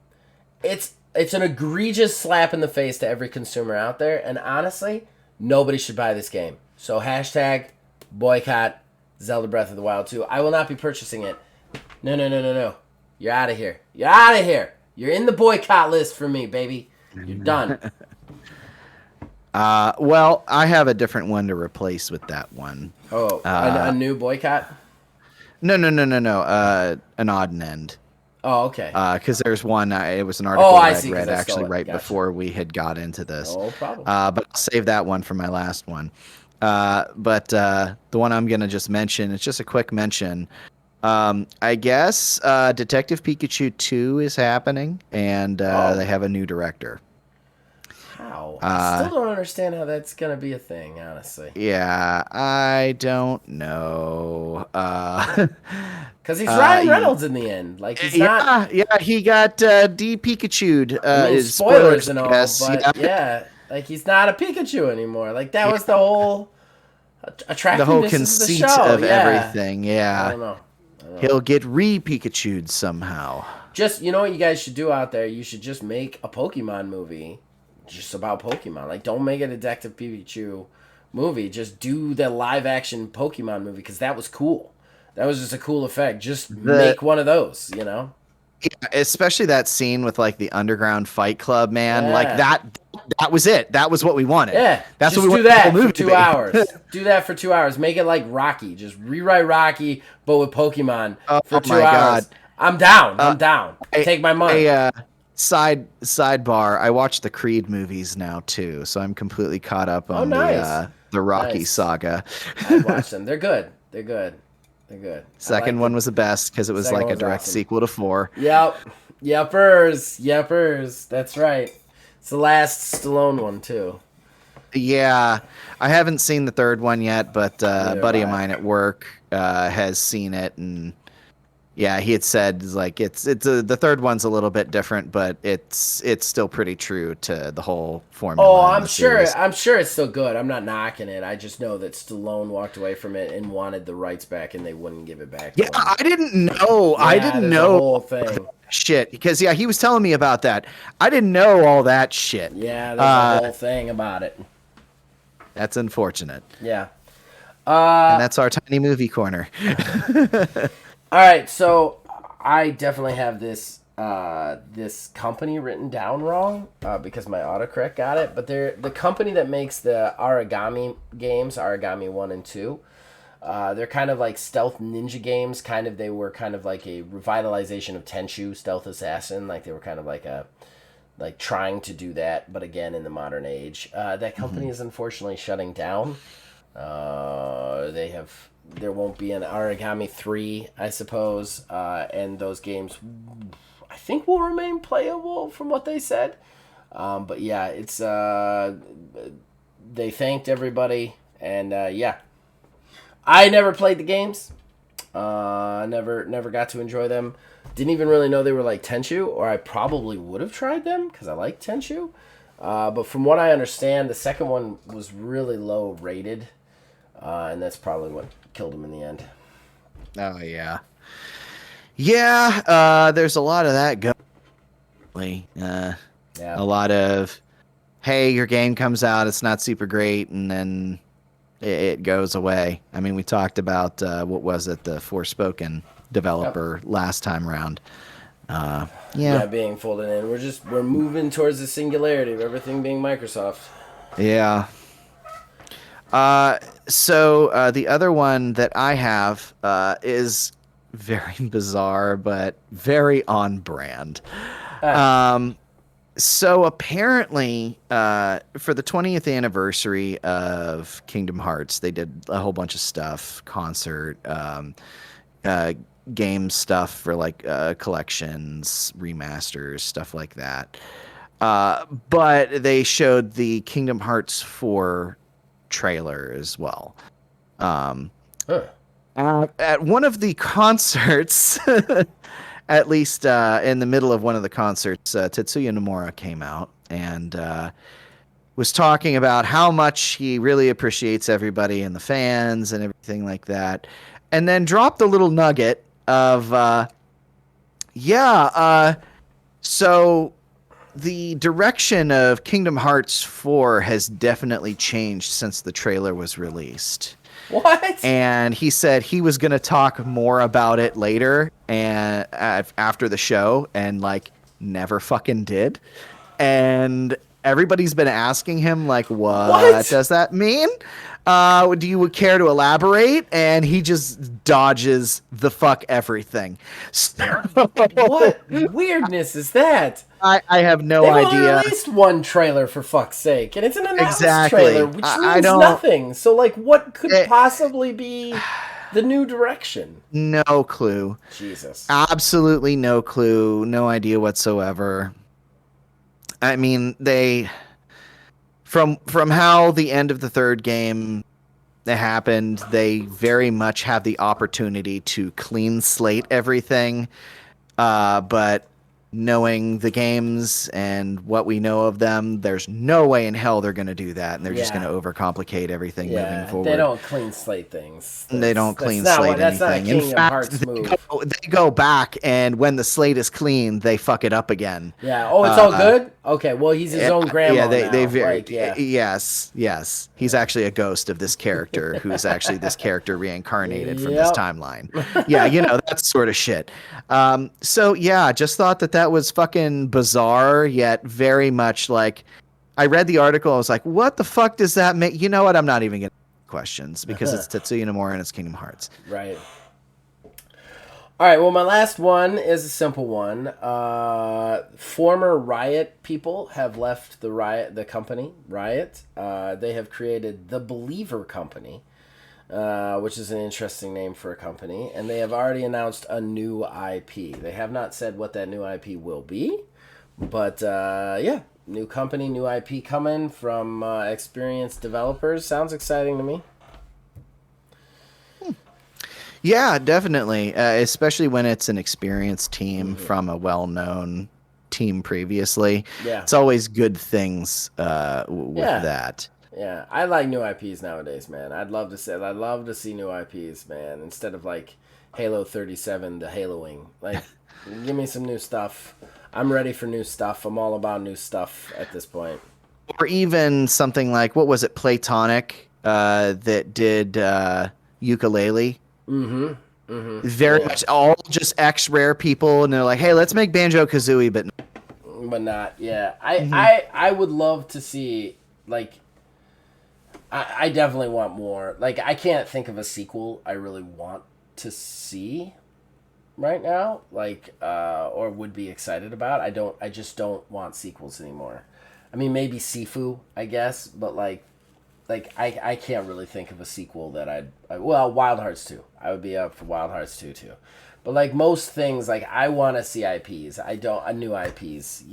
It's an egregious slap in the face to every consumer out there, and honestly, nobody should buy this game. So hashtag boycott Zelda Breath of the Wild 2. I will not be purchasing it. No. You're out of here. You're out of here. You're in the boycott list for me, baby. You're done. Well, I have a different one to replace with that one. Oh, a new boycott? No. An odd and end. Oh, okay. Because there's one. It was an article I read I actually right gotcha. before we had got into this. No problem. But I'll save that one for my last one. But the one I'm gonna just mention, it's just a quick mention. I guess Detective Pikachu 2 is happening, and they have a new director. How? I still don't understand how that's gonna be a thing, honestly. Yeah, I don't know. Because he's Ryan Reynolds in the end. Like he's not. Yeah, he got de-Pikachu'd. Spoilers and all, yes, but yeah, like he's not a Pikachu anymore. Like that was the whole attractiveness the whole of the conceit show. of everything. Yeah, I don't know. He'll get re-Pikachu'd somehow. Just, you know what you guys should do out there? You should just make a Pokemon movie just about Pokemon. Like, don't make a Detective Pikachu movie. Just do the live-action Pokemon movie, because that was cool. That was just a cool effect. Just make one of those, you know? Yeah, especially that scene with, like, the underground fight club, man. Yeah. Like, that was it. That was what we wanted. Yeah. That's just what we do wanted that the movie for to 2 be. hours. Do that for 2 hours. Make it like Rocky. Just rewrite Rocky, but with Pokemon for 2 my hours. God. I'm down. Take my money. Sidebar. I watch the Creed movies now too, so I'm completely caught up on the Rocky saga. I watch them. They're good. Second one was the best because it was like a direct sequel to 4. Yep. Yepers. That's right. It's the last Stallone one too. Yeah, I haven't seen the third one yet, but a buddy of mine at work has seen it, and yeah, he had said like the third one's a little bit different, but it's still pretty true to the whole formula. Oh, I'm sure it's still good. I'm not knocking it. I just know that Stallone walked away from it and wanted the rights back, and they wouldn't give it back. Yeah, I didn't know. Yeah, I didn't know the whole thing. Shit, because he was telling me about that. I didn't know all that shit. Yeah, there's a whole thing about it. That's unfortunate. Yeah. And that's our tiny movie corner. All right, so I definitely have this this company written down wrong because my autocorrect got it. But they're the company that makes the Origami games, Origami 1 and 2. They're kind of like stealth ninja games. They were kind of like a revitalization of Tenchu, Stealth Assassin. Like they were kind of like trying to do that, but again in the modern age. That company is unfortunately shutting down. There won't be an Origami 3, I suppose, and those games I think will remain playable from what they said. But yeah, it's they thanked everybody, and yeah. I never played the games. Never got to enjoy them. Didn't even really know they were like Tenchu, or I probably would have tried them because I like Tenchu. But from what I understand, the second one was really low rated, and that's probably what killed him in the end. Oh yeah, yeah. There's a lot of that going. Yeah. A lot of, hey, your game comes out, it's not super great, and then it goes away. I mean, we talked about what was it, the Forspoken developer last time around. Yeah, being folded in. We're moving towards the singularity of everything being Microsoft. Yeah. So the other one that I have is very bizarre, but very on brand. So apparently, for the 20th anniversary of Kingdom Hearts, they did a whole bunch of stuff, concert, game stuff for like collections, remasters, stuff like that. But they showed the Kingdom Hearts 4 trailer as well. At one of the concerts, at least in the middle of one of the concerts, Tetsuya Nomura came out and was talking about how much he really appreciates everybody and the fans and everything like that. And then dropped a little nugget of, so the direction of Kingdom Hearts 4 has definitely changed since the trailer was released. What? And he said he was going to talk more about it later and after the show, and like never fucking did. And everybody's been asking him like, what does that mean? Do you care to elaborate? And he just dodges the fuck everything. What weirdness is that? I have no They've idea. only released one trailer, for fuck's sake, and it's an announced Exactly. trailer, which means nothing. So, like, what could possibly be the new direction? No clue. Jesus. Absolutely no clue. No idea whatsoever. I mean, from how the end of the third game happened, they very much have the opportunity to clean slate everything. But knowing the games and what we know of them, there's no way in hell they're going to do that, and they're just going to overcomplicate everything moving forward. They don't clean slate things. They don't clean slate anything. That's not a Kingdom Hearts move. They go back, and when the slate is clean, they fuck it up again. Yeah. Oh, it's all good? Okay, well, he's his own grandma Yes. He's actually a ghost of this character, who's actually this character reincarnated from this timeline. Yeah, that sort of shit. So, yeah, just thought that was fucking bizarre, yet very much like, I read the article, I was like, what the fuck does that mean? You know what? I'm not even going to ask questions, because it's Tetsuya Nomura and it's Kingdom Hearts. Right. All right, well, my last one is a simple one. Former Riot people have left the company, Riot. They have created the Believer Company, which is an interesting name for a company, and they have already announced a new IP. They have not said what that new IP will be, but yeah, new company, new IP coming from experienced developers. Sounds exciting to me. Yeah, definitely, especially when it's an experienced team from a well-known team previously. Yeah. It's always good things with that. Yeah, I like new IPs nowadays, man. I'd love to see new IPs, man, instead of like Halo 37, the Haloing. Like, give me some new stuff. I'm ready for new stuff. I'm all about new stuff at this point. Or even something like, what was it, Platonic, that did Ukulele? Very much all just X-Rare people, and they're like, hey, let's make Banjo-Kazooie, but not. Yeah, I would love to see, like, I definitely want more. Like, I can't think of a sequel I really want to see right now, like, or would be excited about. I just don't want sequels anymore. I mean, maybe Sifu, I guess, but like I can't really think of a sequel that well, Wild Hearts 2. I would be up for Wild Hearts 2 too. But like most things, like, I want to see IPs. New IPs,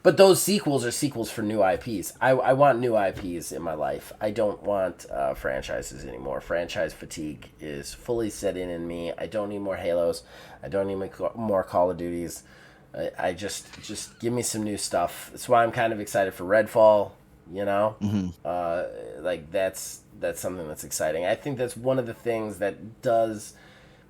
But those sequels are sequels for new IPs. I want new IPs in my life. I don't want franchises anymore. Franchise fatigue is fully set in me. I don't need more Halos. I don't need more Call of Duties. I just give me some new stuff. That's why I'm kind of excited for Redfall. Like that's something that's exciting. I think that's one of the things that does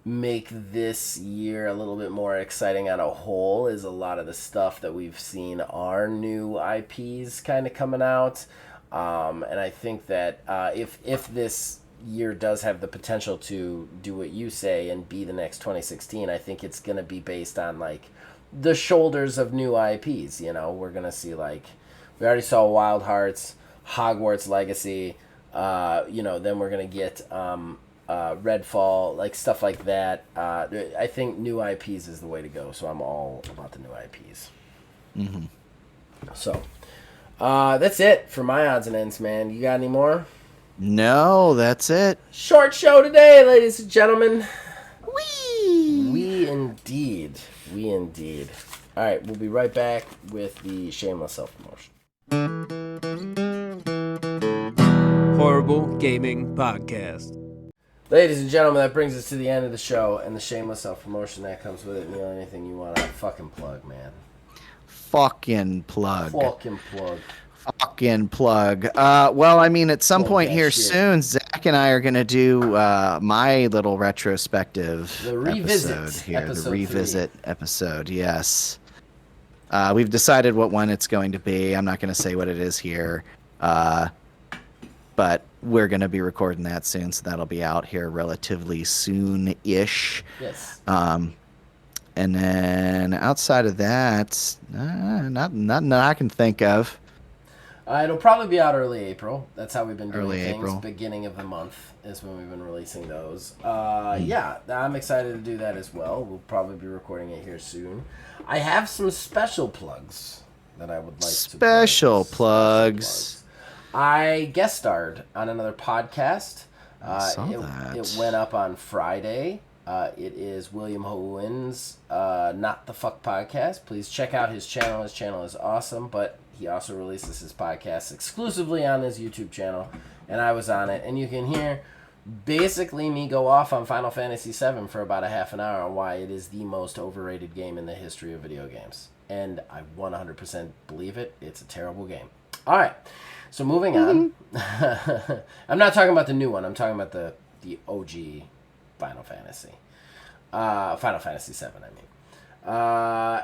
make this year a little bit more exciting on a whole, is a lot of the stuff that we've seen are new IPs kind of coming out. And I think that if this year does have the potential to do what you say and be the next 2016, I think it's going to be based on like the shoulders of new IPs. We're going to see, like, we already saw Wild Hearts, Hogwarts Legacy, then we're going to get Redfall, like stuff like that. I think new IPs is the way to go, so I'm all about the new IPs. So, that's it for my odds and ends, man. You got any more? No, that's it. Short show today, ladies and gentlemen. Whee! We indeed. All right, we'll be right back with the shameless self-promotion. Horrible Gaming Podcast. Ladies and gentlemen, that brings us to the end of the show and the shameless self-promotion that comes with it. Neil, anything you want to fucking plug, man? Fucking plug. Well, I mean, at some point here soon, Zach and I are going to do my little retrospective the revisit episode here. The revisit episode, yes. We've decided what one it's going to be. I'm not going to say what it is here. But we're going to be recording that soon, so that'll be out here relatively soon-ish. Yes. And then outside of that, nothing that I can think of. It'll probably be out early April. That's how we've been doing Early things. April. Beginning of the month is when we've been releasing those. Yeah, I'm excited to do that as well. We'll probably be recording it here soon. I have some special plugs that I would like to Special plugs. I guest starred on another podcast. I saw that. It went up on Friday. It is William Hohen's Not the Fuck Podcast. Please check out his channel. His channel is awesome, but he also releases his podcast exclusively on his YouTube channel, and I was on it. And you can hear basically me go off on Final Fantasy VII for about a half an hour on why it is the most overrated game in the history of video games. And I 100% believe it. It's a terrible game. All right, so moving on. I'm not talking about the new one. I'm talking about the OG Final Fantasy. Final Fantasy VII, I mean.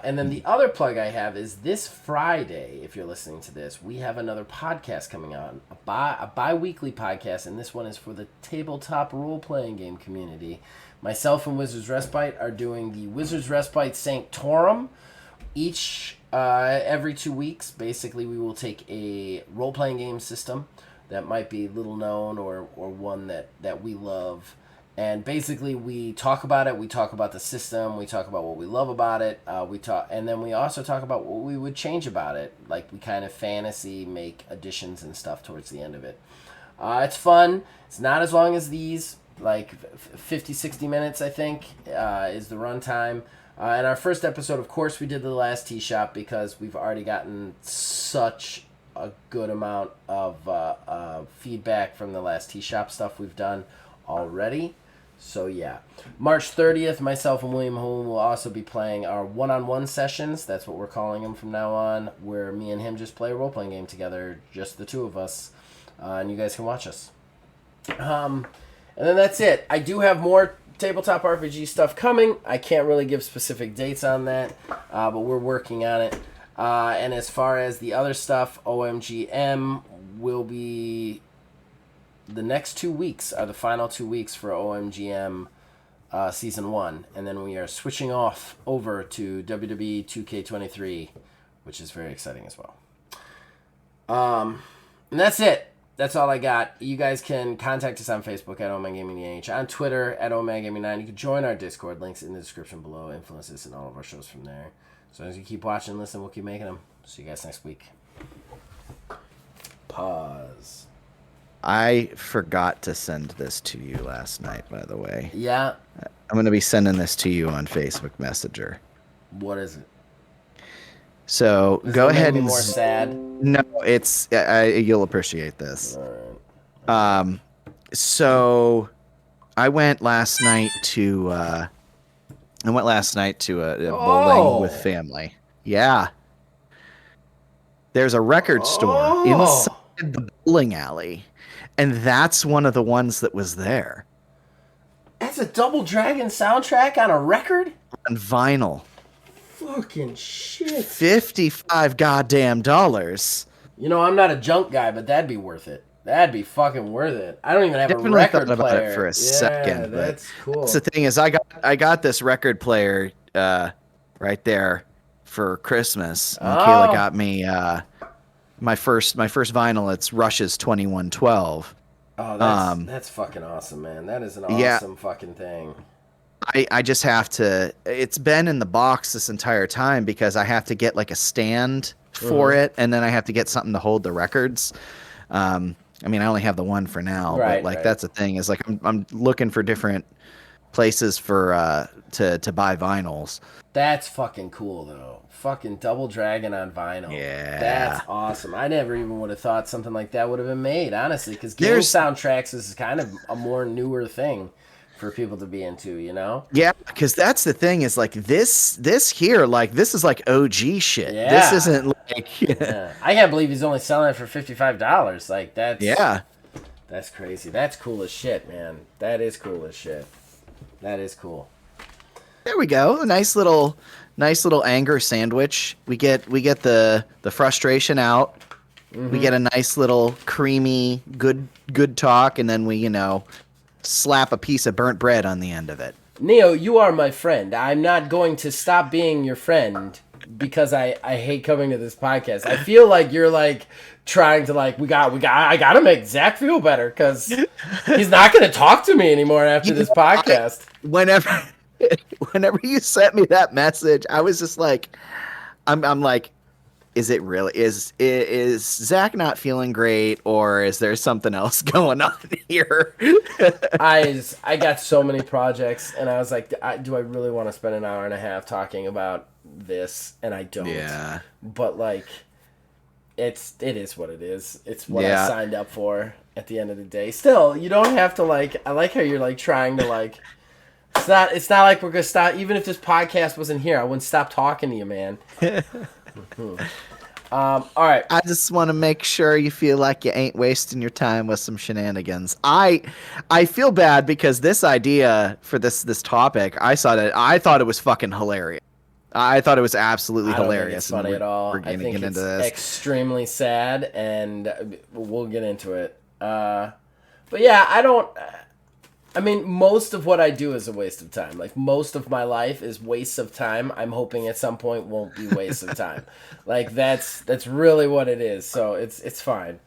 And then the other plug I have is this Friday, if you're listening to this, we have another podcast coming on, a bi-weekly podcast, and this one is for the tabletop role-playing game community. Myself and Wizard's Respite are doing the Wizard's Respite Sanctorum. Every 2 weeks, basically, we will take a role-playing game system that might be little known or one that we love. And basically, we talk about it. We talk about the system. We talk about what we love about it. And then we also talk about what we would change about it. Like, we kind of fantasy make additions and stuff towards the end of it. It's fun. It's not as long as these. Like 50, 60 minutes, I think, is the runtime. And our first episode, of course, we did the last tea shop because we've already gotten such a good amount of feedback from the last tea shop stuff we've done already. So yeah, March 30th, myself and William Hoon will also be playing our one-on-one sessions. That's what we're calling them from now on, where me and him just play a role-playing game together, just the two of us, and you guys can watch us. And then that's it. I do have more tabletop RPG stuff coming. I can't really give specific dates on that, but we're working on it. And as far as the other stuff, OMGM will be... The next 2 weeks are the final 2 weeks for OMGM Season 1. And then we are switching off over to WWE 2K23, which is very exciting as well. And that's it. That's all I got. You guys can contact us on Facebook at OMGamingEH, on Twitter at OMGaming9. You can join our Discord. Links in the description below. Influence us in all of our shows from there. So as you keep watching and listening, we'll keep making them. See you guys next week. Pause. I forgot to send this to you last night, by the way. Yeah. I'm going to be sending this to you on Facebook Messenger. What is it? So Does go it make ahead me and... more sad? No, it's... you'll appreciate this. All right. So I went last night to... a bowling with family. Yeah. There's a record store inside the bowling alley. And that's one of the ones that was there. That's a Double Dragon soundtrack on a record? On vinyl. Fucking shit. $55 goddamn dollars. You know, I'm not a junk guy, but that'd be worth it. That'd be fucking worth it. I don't even have Definitely a record thought about player. it for a second. But that's cool. that's the thing is, I got this record player right there for Christmas. And Kayla got me my first vinyl. It's Rush's 2112. Oh, that's fucking awesome, man. That is an awesome fucking thing. I just have to... It's been in the box this entire time because I have to get like a stand for it, and then I have to get something to hold the records. I mean, I only have the one for now, but like that's the thing is like I'm looking for different places for to buy vinyls. That's fucking cool though. Fucking Double Dragon on vinyl. Yeah, that's awesome. I never even would have thought something like that would have been made, honestly, because game soundtracks is kind of a more newer thing for people to be into, you know? Yeah, because that's the thing is like this here, like this is like OG shit. Yeah. This isn't like yeah. I can't believe he's only selling it for $55. Like that's crazy. That's cool as shit, man. That is cool as shit. That is cool. There we go. A nice little anger sandwich. We get the frustration out. We get a nice little creamy good talk, and then we slap a piece of burnt bread on the end of it. Neo, you are my friend. I'm not going to stop being your friend because I hate coming to this podcast. I feel like you're like trying to like I gotta make Zach feel better because he's not gonna talk to me anymore after this podcast. Whenever you sent me that message, I was just like, I'm like, is it really is Zach not feeling great, or is there something else going on here? I got so many projects, and I was like, do I really want to spend an hour and a half talking about this? And I don't. Yeah. But like, it is what it is. It's what I signed up for at the end of the day. Still, you don't have to like. I like how you're like trying to like. It's not like we're gonna stop. Even if this podcast wasn't here, I wouldn't stop talking to you, man. All right. I just want to make sure you feel like you ain't wasting your time with some shenanigans. I feel bad because this idea for this topic, I thought it was fucking hilarious. I thought it was absolutely hilarious. I don't think it's funny at all. We're I think get it's into this. extremely sad, and we'll get into it. But yeah, I mean, most of what I do is a waste of time. Like, most of my life is wastes of time. I'm hoping at some point won't be wastes of time. Like, that's really what it is. So it's fine.